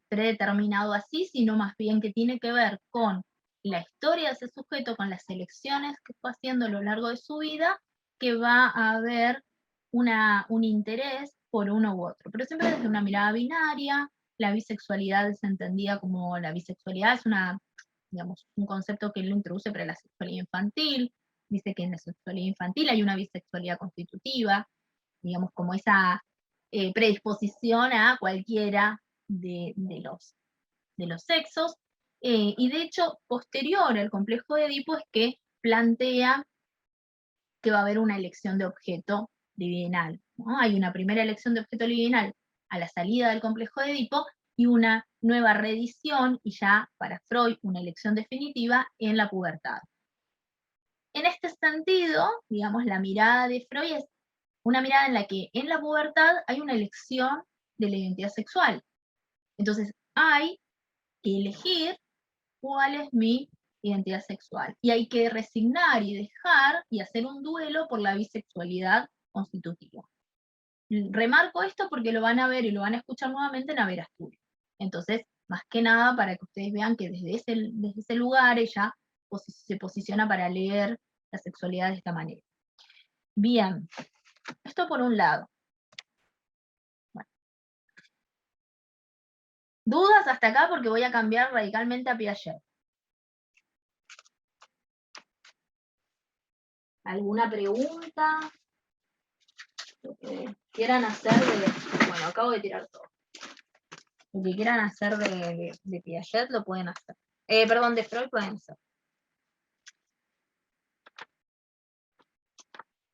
predeterminado así, sino más bien que tiene que ver con la historia de ese sujeto, con las elecciones que fue haciendo a lo largo de su vida, que va a haber un interés por uno u otro. Pero siempre desde una mirada binaria. La bisexualidad es entendida como la bisexualidad es digamos, un concepto que él introduce para la sexualidad infantil. Dice que en la sexualidad infantil hay una bisexualidad constitutiva, digamos, como esa predisposición a cualquiera de los sexos. Y de hecho, posterior al complejo de Edipo es que plantea que va a haber una elección de objeto libidinal, ¿no? Hay una primera elección de objeto libidinal a la salida del complejo de Edipo y una nueva reedición, y ya para Freud una elección definitiva en la pubertad. En este sentido, digamos, la mirada de Freud es una mirada en la que en la pubertad hay una elección de la identidad sexual. Entonces hay que elegir cuál es mi identidad sexual. Y hay que resignar y dejar y hacer un duelo por la bisexualidad constitutiva. Remarco esto porque lo van a ver y lo van a escuchar nuevamente en Haber Asturias. Entonces, más que nada para que ustedes vean que desde ese lugar ella se posiciona para leer la sexualidad de esta manera. Bien, esto por un lado. Bueno. ¿Dudas hasta acá? Porque voy a cambiar radicalmente a Piaget. ¿Alguna pregunta? Lo que quieran hacer bueno, acabo de tirar todo. Lo que quieran hacer de Piaget lo pueden hacer. Perdón, de Freud pueden hacer.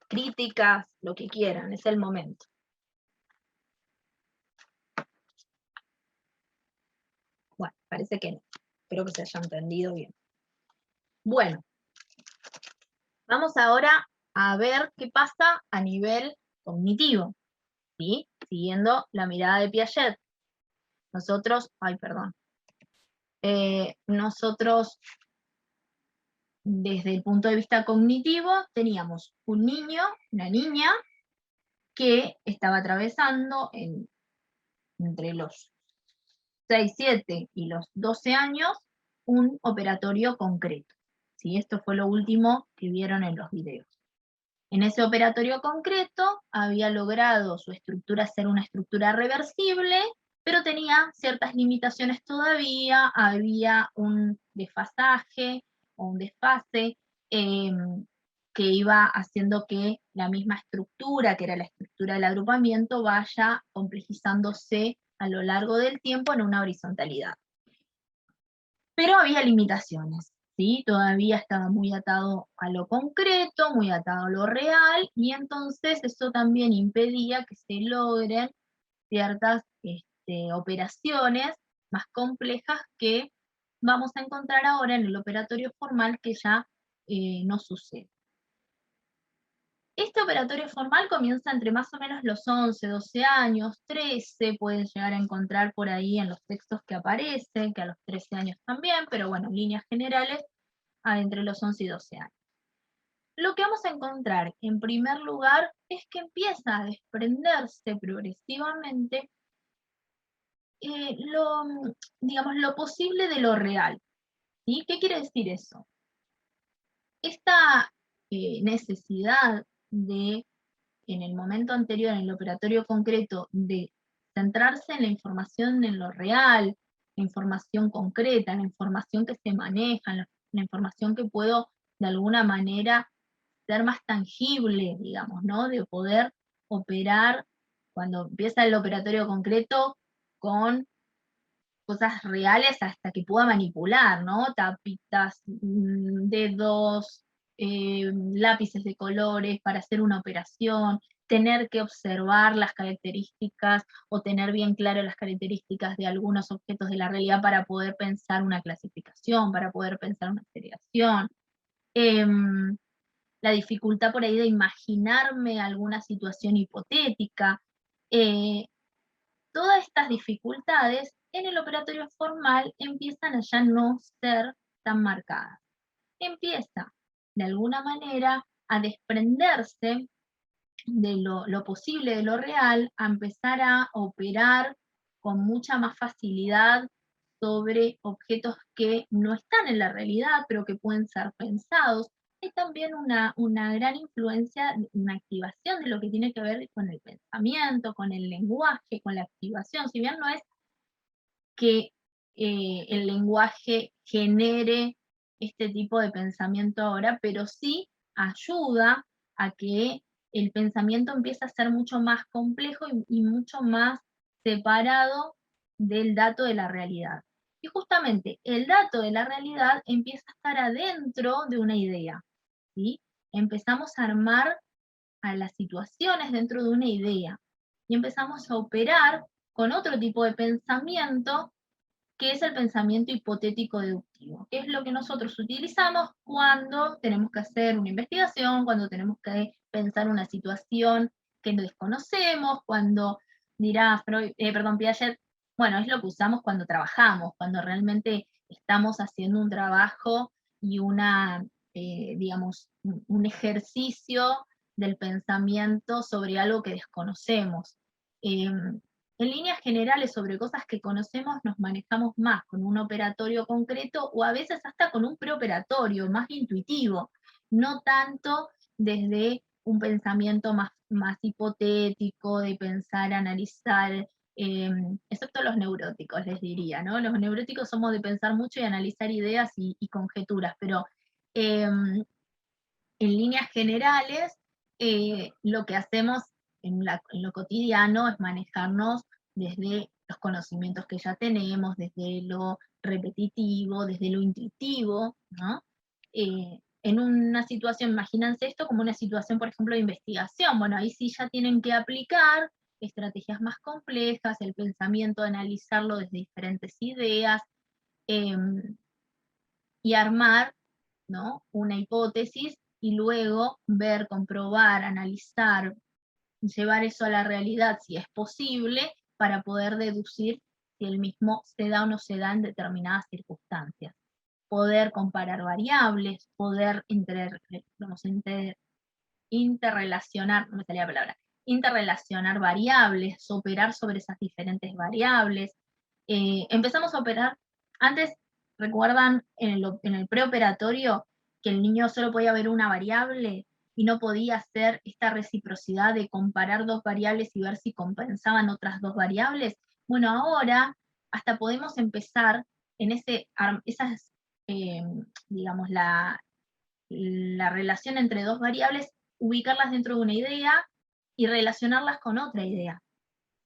Críticas, lo que quieran, es el momento. Bueno, parece que no. Espero que se haya entendido bien. Bueno, vamos ahora a ver qué pasa a nivel cognitivo, ¿sí? Siguiendo la mirada de Piaget. Nosotros, nosotros, desde el punto de vista cognitivo, teníamos un niño, una niña, que estaba atravesando entre los 6, 7 y los 12 años un operatorio concreto. ¿Sí? Esto fue lo último que vieron en los videos. En ese operatorio concreto había logrado su estructura ser una estructura reversible, pero tenía ciertas limitaciones todavía, había un desfasaje o un desfase que iba haciendo que la misma estructura, que era la estructura del agrupamiento, vaya complejizándose a lo largo del tiempo en una horizontalidad. Pero había limitaciones, ¿sí? Todavía estaba muy atado a lo concreto, muy atado a lo real, y entonces eso también impedía que se logren ciertas operaciones más complejas que vamos a encontrar ahora en el operatorio formal, que ya no sucede. Este operatorio formal comienza entre más o menos los 11, 12 años, 13, pueden llegar a encontrar por ahí en los textos que aparecen, que a los 13 años también, pero bueno, en líneas generales, entre los 11 y 12 años. Lo que vamos a encontrar en primer lugar es que empieza a desprenderse progresivamente lo posible de lo real. ¿Sí? ¿Qué quiere decir eso? Esta necesidad de, en el momento anterior, en el operatorio concreto, de centrarse en la información en lo real, la información concreta, la información que se maneja, la información que puedo de alguna manera ser más tangible, digamos, ¿no? De poder operar cuando empieza el operatorio concreto con cosas reales hasta que pueda manipular, ¿no? Tapitas, dedos, lápices de colores para hacer una operación, tener que observar las características o tener bien claras las características de algunos objetos de la realidad para poder pensar una clasificación, para poder pensar una segregación. La dificultad por ahí de imaginarme alguna situación hipotética. Todas estas dificultades en el operatorio formal empiezan a ya no ser están marcadas. Empieza, de alguna manera, a desprenderse de lo posible, de lo real, a empezar a operar con mucha más facilidad sobre objetos que no están en la realidad, pero que pueden ser pensados. Es también una gran influencia, una activación de lo que tiene que ver con el pensamiento, con el lenguaje, con la activación. Si bien no es que el lenguaje genere este tipo de pensamiento ahora, pero sí ayuda a que el pensamiento empiece a ser mucho más complejo y mucho más separado del dato de la realidad. Y justamente el dato de la realidad empieza a estar adentro de una idea, ¿sí? Empezamos a armar a las situaciones dentro de una idea y empezamos a operar con otro tipo de pensamiento que es el pensamiento hipotético deductivo, que es lo que nosotros utilizamos cuando tenemos que hacer una investigación, cuando tenemos que pensar una situación que no desconocemos, cuando dirá Freud, perdón, Piaget, bueno, es lo que usamos cuando trabajamos, cuando realmente estamos haciendo un trabajo y digamos, un ejercicio del pensamiento sobre algo que desconocemos. En líneas generales, sobre cosas que conocemos, nos manejamos más con un operatorio concreto o a veces hasta con un preoperatorio, más intuitivo, no tanto desde un pensamiento más hipotético, de pensar, analizar, excepto los neuróticos, les diría, ¿no? Los neuróticos somos de pensar mucho y analizar ideas y conjeturas, pero em, en líneas generales, lo que hacemos en lo cotidiano es manejarnos desde los conocimientos que ya tenemos, desde lo repetitivo, desde lo intuitivo, ¿no? En una situación, imagínense esto como una situación, por ejemplo, de investigación. Bueno, ahí sí ya tienen que aplicar estrategias más complejas, el pensamiento, analizarlo desde diferentes ideas, em, y armar, ¿no?, una hipótesis y luego ver, comprobar, analizar, llevar eso a la realidad si es posible para poder deducir si el mismo se da o no se da en determinadas circunstancias. Poder comparar variables, poder interrelacionar, no me salía la palabra, interrelacionar variables, operar sobre esas diferentes variables. Empezamos a operar, antes, recuerdan en el preoperatorio que el niño solo podía ver una variable y no podía hacer esta reciprocidad de comparar dos variables y ver si compensaban otras dos variables. Bueno, ahora hasta podemos empezar en eh, digamos, la relación entre dos variables, ubicarlas dentro de una idea y relacionarlas con otra idea,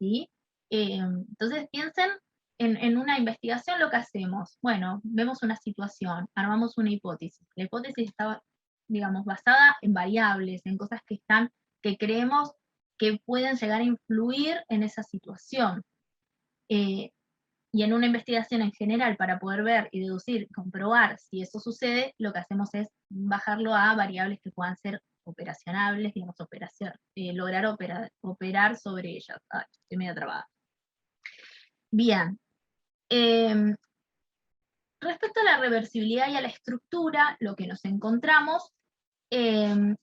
¿sí? Entonces piensen en una investigación lo que hacemos. Bueno, vemos una situación, armamos una hipótesis. La hipótesis está, digamos, basada en variables, en cosas que creemos que pueden llegar a influir en esa situación. Eh, y en una investigación en general, para poder ver y deducir, comprobar si eso sucede, lo que hacemos es bajarlo a variables que puedan ser operacionables, digamos, lograr operar sobre ellas. Ay, estoy medio trabada. Bien. Respecto a la reversibilidad y a la estructura, lo que nos encontramos, em,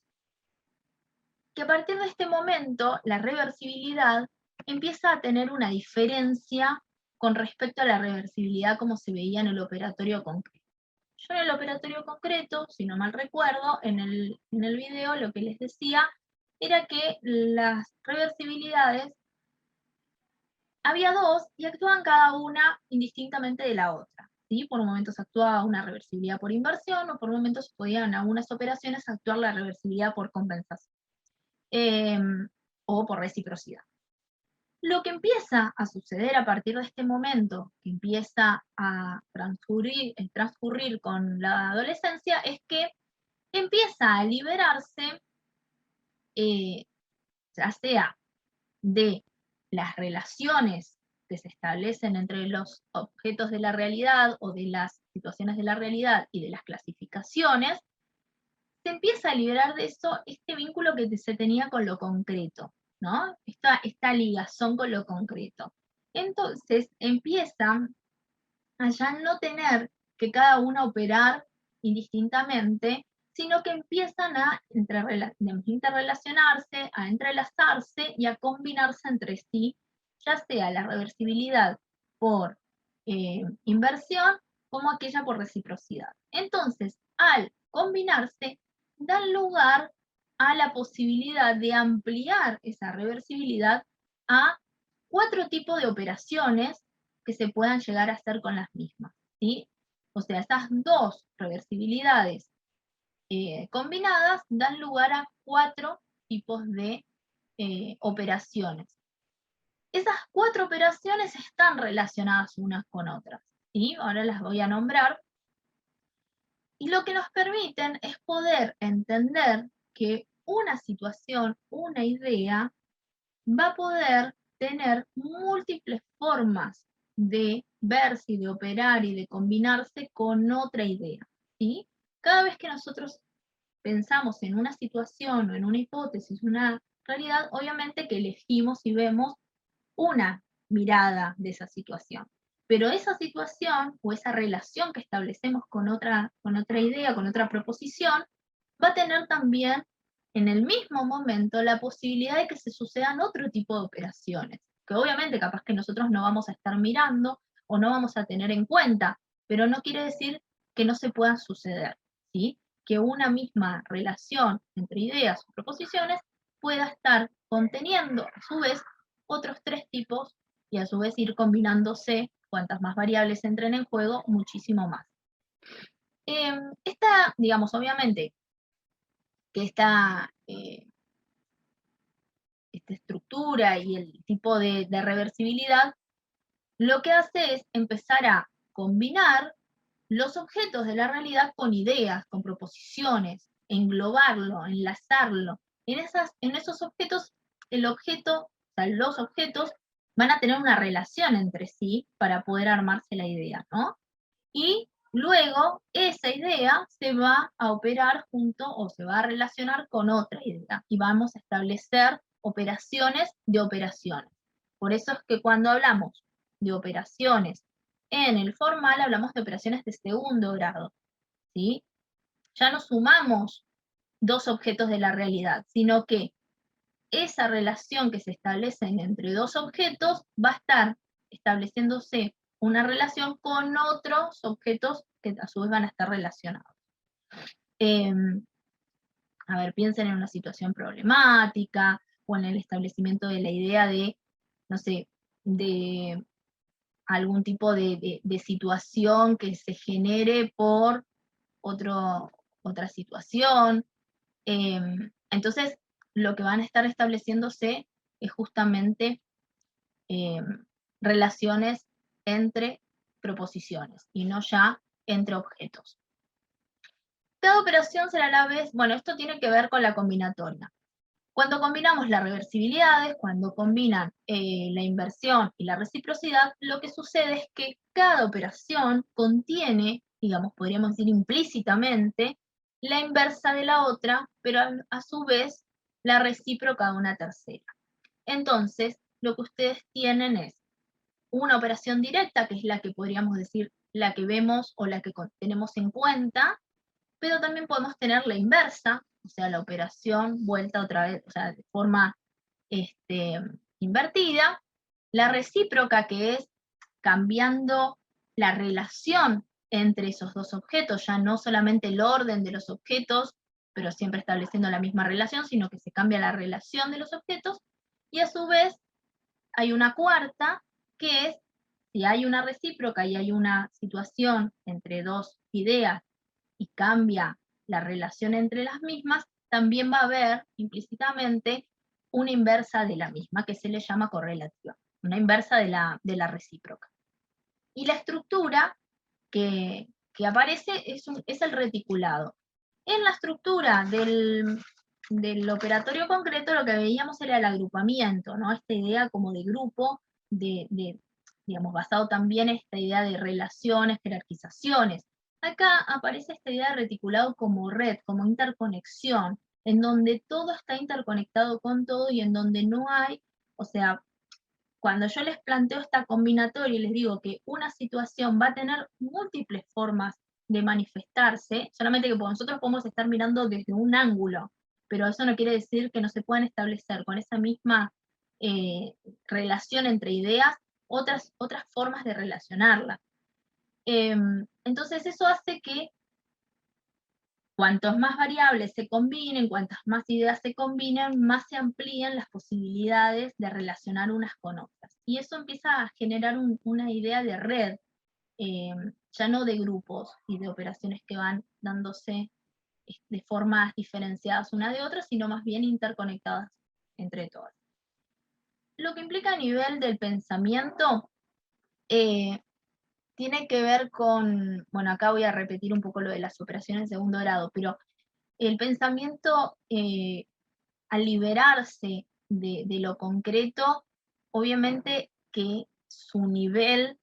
que a partir de este momento, la reversibilidad empieza a tener una diferencia con respecto a la reversibilidad como se veía en el operatorio concreto. Yo en el operatorio concreto, si no mal recuerdo, en el video lo que les decía era que las reversibilidades había dos y actuaban cada una indistintamente de la otra, ¿sí? Por momentos actuaba una reversibilidad por inversión o por momentos podían en algunas operaciones actuar la reversibilidad por compensación, o por reciprocidad. Lo que empieza a suceder a partir de este momento, que empieza a transcurrir con la adolescencia, es que empieza a liberarse, eh, ya sea de las relaciones que se establecen entre los objetos de la realidad o de las situaciones de la realidad y de las clasificaciones, se empieza a liberar de eso este vínculo que se tenía con lo concreto, ¿no? Esta ligazón con lo concreto. Entonces empieza a ya no tener que cada una operar indistintamente, sino que empiezan a interrelacionarse, a entrelazarse y a combinarse entre sí, ya sea la reversibilidad por inversión como aquella por reciprocidad. Entonces, al combinarse, dan lugar a la posibilidad de ampliar esa reversibilidad a 4 tipos de operaciones que se puedan llegar a hacer con las mismas, ¿sí? O sea, esas 2 reversibilidades combinadas dan lugar a 4 tipos de operaciones. Esas 4 operaciones están relacionadas unas con otras, ¿sí? Ahora las voy a nombrar. Y lo que nos permiten es poder entender que una situación, una idea, va a poder tener múltiples formas de verse y de operar y de combinarse con otra idea, ¿sí? Cada vez que nosotros pensamos en una situación o en una hipótesis, una realidad, obviamente que elegimos y vemos una mirada de esa situación. Pero esa situación o esa relación que establecemos con otra idea, con otra proposición, va a tener también en el mismo momento la posibilidad de que se sucedan otro tipo de operaciones, que obviamente capaz que nosotros no vamos a estar mirando o no vamos a tener en cuenta, pero no quiere decir que no se puedan suceder, ¿sí? Que una misma relación entre ideas o proposiciones pueda estar conteniendo a su vez otros 3 tipos y a su vez ir combinándose, cuantas más variables entren en juego, muchísimo más. Esta, digamos, obviamente, que esta estructura y el tipo de reversibilidad, lo que hace es empezar a combinar los objetos de la realidad con ideas, con proposiciones, englobarlo, enlazarlo. En esos objetos, el objeto, o sea, los objetos van a tener una relación entre sí para poder armarse la idea, ¿no? Y luego esa idea se va a operar junto o se va a relacionar con otra idea y vamos a establecer operaciones de operaciones. Por eso es que cuando hablamos de operaciones en el formal hablamos de operaciones de segundo grado, ¿sí? Ya no sumamos 2 objetos de la realidad, sino que esa relación que se establece entre 2 objetos va a estar estableciéndose una relación con otros objetos que a su vez van a estar relacionados. A ver, piensen en una situación problemática o en el establecimiento de la idea de, no sé, de algún tipo de situación que se genere por otra situación. Entonces, lo que van a estar estableciéndose es justamente relaciones entre proposiciones y no ya entre objetos. Cada operación será a la vez, bueno, esto tiene que ver con la combinatoria. Cuando combinamos las reversibilidades, cuando combinan la inversión y la reciprocidad, lo que sucede es que cada operación contiene, digamos, podríamos decir implícitamente, la inversa de la otra, pero a su vez la recíproca de una tercera. Entonces, lo que ustedes tienen es una operación directa, que es la que podríamos decir la que vemos o la que tenemos en cuenta, pero también podemos tener la inversa, o sea, la operación vuelta otra vez, o sea, de forma invertida, la recíproca, que es cambiando la relación entre esos 2 objetos, ya no solamente el orden de los objetos, pero siempre estableciendo la misma relación, sino que se cambia la relación de los objetos, y a su vez hay una cuarta, que es si hay una recíproca y hay una situación entre 2 ideas y cambia la relación entre las mismas, también va a haber implícitamente una inversa de la misma, que se le llama correlativa, una inversa de la recíproca. Y la estructura que aparece es el reticulado. En la estructura del operatorio concreto lo que veíamos era el agrupamiento, ¿no? Esta idea como de grupo, digamos, basado también en esta idea de relaciones, jerarquizaciones. Acá aparece esta idea de reticulado como red, como interconexión, en donde todo está interconectado con todo y en donde no hay, o sea, cuando yo les planteo esta combinatoria y les digo que una situación va a tener múltiples formas de manifestarse, solamente que nosotros podemos estar mirando desde un ángulo, pero eso no quiere decir que no se puedan establecer con esa misma relación entre ideas otras formas de relacionarla. Entonces eso hace que cuantos más variables se combinen, cuantas más ideas se combinen, más se amplían las posibilidades de relacionar unas con otras. Y eso empieza a generar una idea de red, ya no de grupos y de operaciones que van dándose de formas diferenciadas una de otra, sino más bien interconectadas entre todas. Lo que implica a nivel del pensamiento tiene que ver con, bueno, acá voy a repetir un poco lo de las operaciones de segundo grado, pero el pensamiento, al liberarse de lo concreto, obviamente que su nivel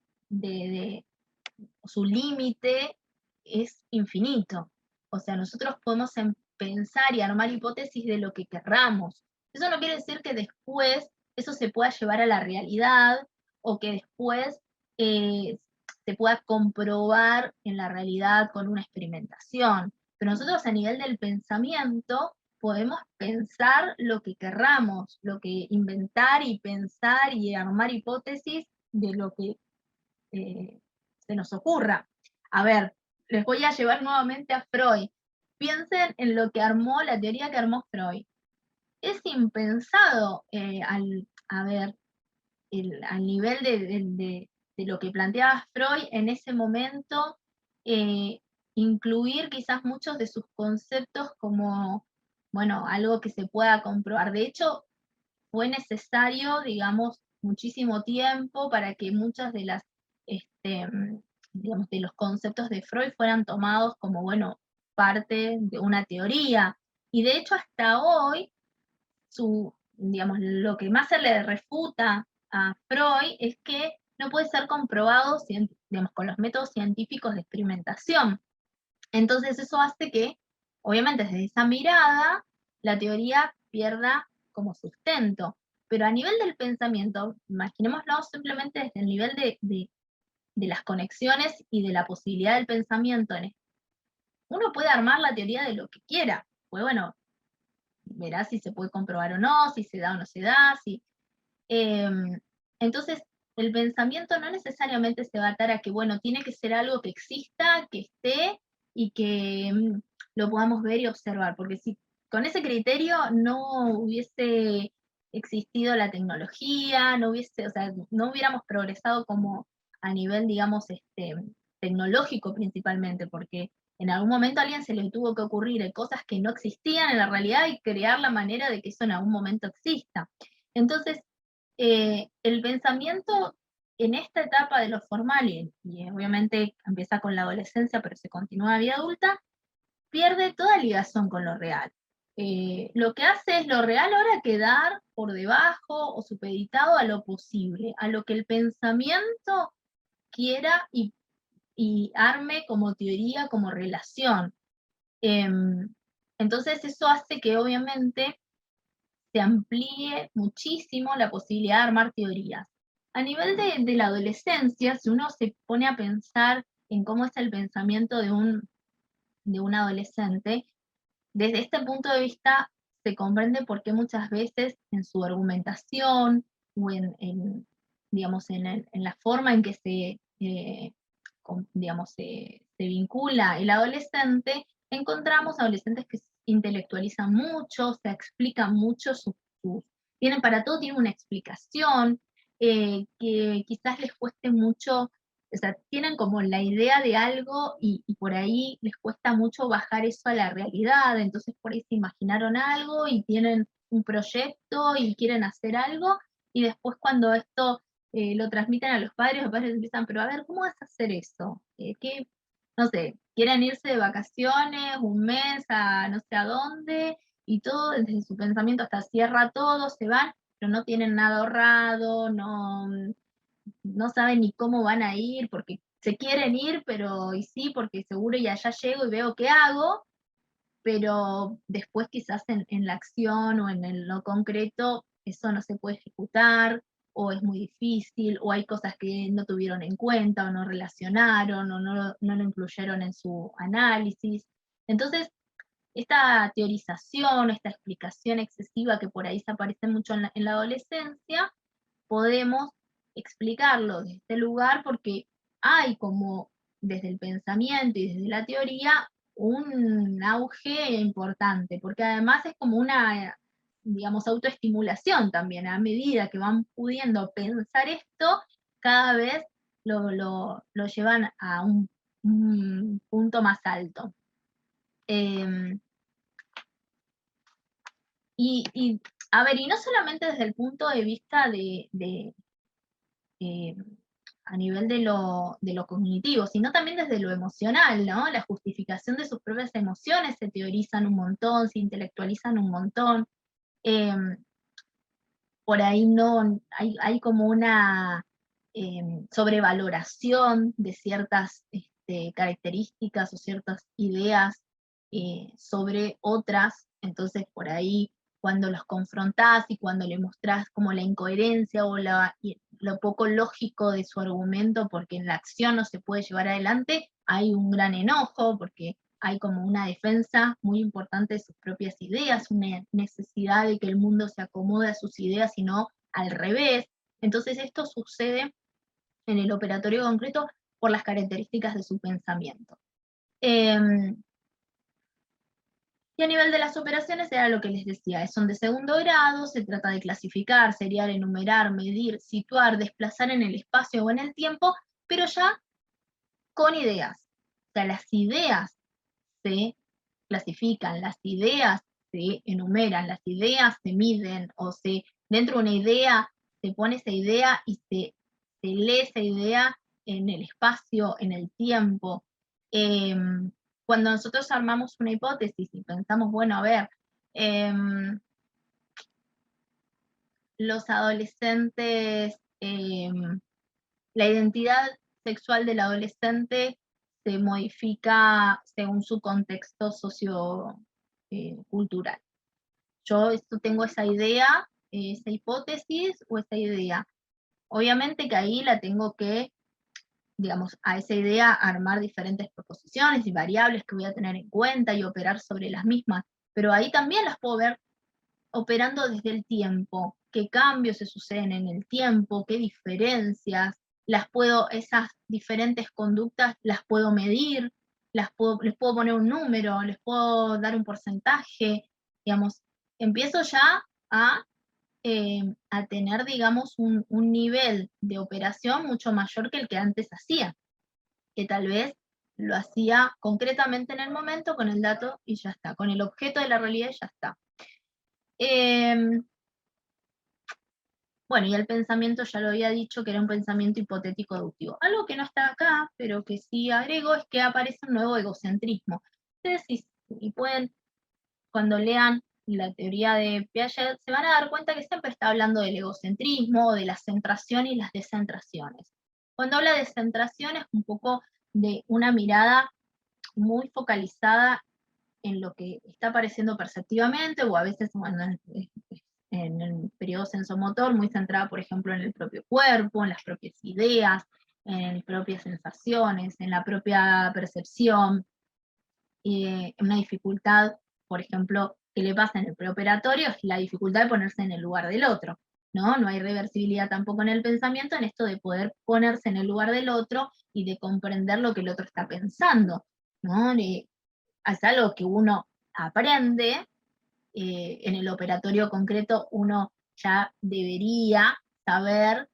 su límite es infinito. O sea, nosotros podemos pensar y armar hipótesis de lo que querramos. Eso no quiere decir que después eso se pueda llevar a la realidad o que después eh, se pueda comprobar en la realidad con una experimentación. Pero nosotros a nivel del pensamiento podemos pensar lo que querramos, lo que inventar y pensar y armar hipótesis de lo que se nos ocurra. A ver, les voy a llevar nuevamente a Freud. Piensen en lo que armó, la teoría que armó Freud. Es impensado, a ver, al nivel de lo que planteaba Freud en ese momento, eh, incluir quizás muchos de sus conceptos como, bueno, algo que se pueda comprobar. De hecho, fue necesario, digamos, muchísimo tiempo para que muchas de las, digamos, de los conceptos de Freud fueran tomados como, bueno, parte de una teoría. Y de hecho, hasta hoy, digamos, lo que más se le refuta a Freud es que no puede ser comprobado, digamos, con los métodos científicos de experimentación. Entonces eso hace que, obviamente desde esa mirada, la teoría pierda como sustento. Pero a nivel del pensamiento, imaginémoslo simplemente desde el nivel de las conexiones y de la posibilidad del pensamiento. Uno puede armar la teoría de lo que quiera, pues bueno, verá si se puede comprobar o no, si se da o no se da, si... entonces, el pensamiento no necesariamente se va a atar a que, bueno, tiene que ser algo que exista, que esté y que lo podamos ver y observar, porque si con ese criterio no hubiese existido la tecnología, no hubiese, o sea, no hubiéramos progresado como a nivel, digamos, tecnológico principalmente, porque en algún momento a alguien se le tuvo que ocurrir cosas que no existían en la realidad y crear la manera de que eso en algún momento exista. Entonces, el pensamiento en esta etapa de lo formal, y obviamente empieza con la adolescencia, pero se continúa a vida adulta, pierde toda ligación con lo real. Lo que hace es lo real ahora quedar por debajo o supeditado a lo posible, a lo que el pensamiento quiera y arme como teoría, como relación. Entonces eso hace que obviamente se amplíe muchísimo la posibilidad de armar teorías. A nivel de la adolescencia, si uno se pone a pensar en cómo es el pensamiento de un adolescente, desde este punto de vista se comprende por qué muchas veces en su argumentación o digamos, en la forma en que digamos, se vincula el adolescente, encontramos adolescentes que se intelectualizan mucho, se explican mucho tienen para todo, tienen una explicación, que quizás les cueste mucho, o sea, tienen como la idea de algo y por ahí les cuesta mucho bajar eso a la realidad, entonces por ahí se imaginaron algo y tienen un proyecto y quieren hacer algo, y después cuando esto lo transmiten a los padres empiezan, pero a ver, ¿cómo vas a hacer eso? ¿Qué, no sé, quieren irse de vacaciones, un mes a no sé a dónde, y todo desde su pensamiento hasta cierra todo, se van, pero no tienen nada ahorrado, no saben ni cómo van a ir, porque se quieren ir, pero y sí, porque seguro y allá llego y veo qué hago, pero después quizás en la acción o en lo concreto eso no se puede ejecutar. o es muy difícil, o hay cosas que no tuvieron en cuenta, o no relacionaron, o no lo incluyeron en su análisis. Entonces, esta teorización, esta explicación excesiva que por ahí se aparece mucho en la adolescencia, podemos explicarlo desde este lugar porque hay como desde el pensamiento y desde la teoría un auge importante, porque además es como una, digamos, autoestimulación también. A medida que van pudiendo pensar esto, cada vez lo llevan a un punto más alto. Em, y, a ver, y no solamente desde el punto de vista eh, a nivel de lo cognitivo, sino también desde lo emocional, ¿no? La justificación de sus propias emociones se teorizan un montón, se intelectualizan un montón. Em, por ahí no, hay como una sobrevaloración de ciertas características o ciertas ideas sobre otras, entonces por ahí cuando los confrontás y cuando le mostrás como la incoherencia o lo poco lógico de su argumento, porque en la acción no se puede llevar adelante, hay un gran enojo, porque hay como una defensa muy importante de sus propias ideas, una necesidad de que el mundo se acomode a sus ideas y no al revés. Entonces esto sucede en el operatorio concreto por las características de su pensamiento. Y a nivel de las operaciones era lo que les decía, son de segundo grado, se trata de clasificar, seriar, enumerar, medir, situar, desplazar en el espacio o en el tiempo, pero ya con ideas. O sea, las ideas se clasifican, las ideas se enumeran, las ideas se miden, o dentro de una idea se pone esa idea y se lee esa idea en el espacio, en el tiempo. Cuando nosotros armamos una hipótesis y pensamos, bueno, a ver, los adolescentes, la identidad sexual del adolescente se modifica según su contexto sociocultural. Yo tengo esa idea, esa hipótesis o esa idea. Obviamente que ahí la tengo que, digamos, a esa idea armar diferentes proposiciones y variables que voy a tener en cuenta y operar sobre las mismas, pero ahí también las puedo ver operando desde el tiempo, qué cambios se suceden en el tiempo, qué diferencias, esas diferentes conductas las puedo medir, les puedo poner un número, les puedo dar un porcentaje, digamos, empiezo ya a tener, digamos, un nivel de operación mucho mayor que el que antes hacía, que tal vez lo hacía concretamente en el momento con el dato y ya está, con el objeto de la realidad y ya está. Bueno, y el pensamiento ya lo había dicho que era un pensamiento hipotético deductivo. Algo que no está acá, pero que sí agrego, es que aparece un nuevo egocentrismo. Ustedes y pueden, cuando lean la teoría de Piaget, se van a dar cuenta que siempre está hablando del egocentrismo, de la centración y las descentraciones. Cuando habla de centración es un poco de una mirada muy focalizada en lo que está apareciendo perceptivamente, o a veces, bueno, en el periodo sensomotor, muy centrada, por ejemplo, en el propio cuerpo, en las propias ideas, en propias sensaciones, en la propia percepción, una dificultad, por ejemplo, que le pasa en el preoperatorio es la dificultad de ponerse en el lugar del otro, ¿no? No hay reversibilidad tampoco en el pensamiento en esto de poder ponerse en el lugar del otro y de comprender lo que el otro está pensando, ¿no? Es algo que uno aprende, en el operatorio concreto uno ya debería saber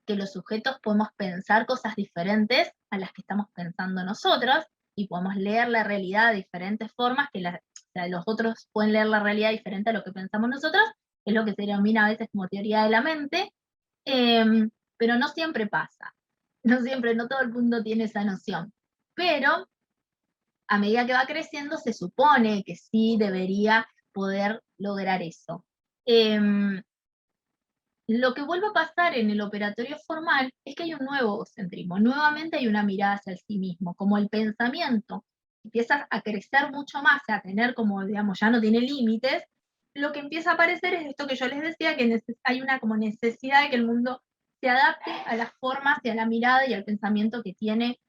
que los sujetos podemos pensar cosas diferentes a las que estamos pensando nosotros y podemos leer la realidad de diferentes formas o sea, los otros pueden leer la realidad diferente a lo que pensamos nosotros, es lo que se denomina a veces como teoría de la mente, pero no siempre pasa, no siempre, no todo el mundo tiene esa noción, pero a medida que va creciendo se supone que sí debería poder lograr eso. Lo que vuelve a pasar en el operatorio formal es que hay un nuevo egocentrismo, nuevamente hay una mirada hacia el sí mismo, como el pensamiento empieza a crecer mucho más, a tener como, digamos, ya no tiene límites, lo que empieza a aparecer es esto que yo les decía, que hay una como necesidad de que el mundo se adapte a las formas y a la mirada y al pensamiento que tiene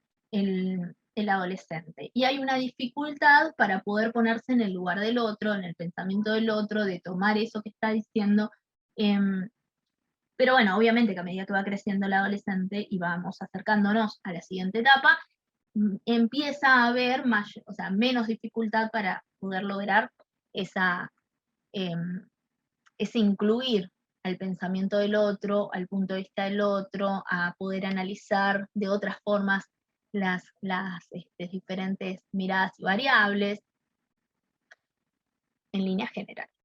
el adolescente. Y hay una dificultad para poder ponerse en el lugar del otro, en el pensamiento del otro, de tomar eso que está diciendo. em, pero bueno, obviamente que a medida que va creciendo el adolescente y vamos acercándonos a la siguiente etapa, empieza a haber o sea, menos dificultad para poder lograr esa, em, ese incluir al pensamiento del otro, al punto de vista del otro, a poder analizar de otras formas las diferentes miradas y variables en líneas generales.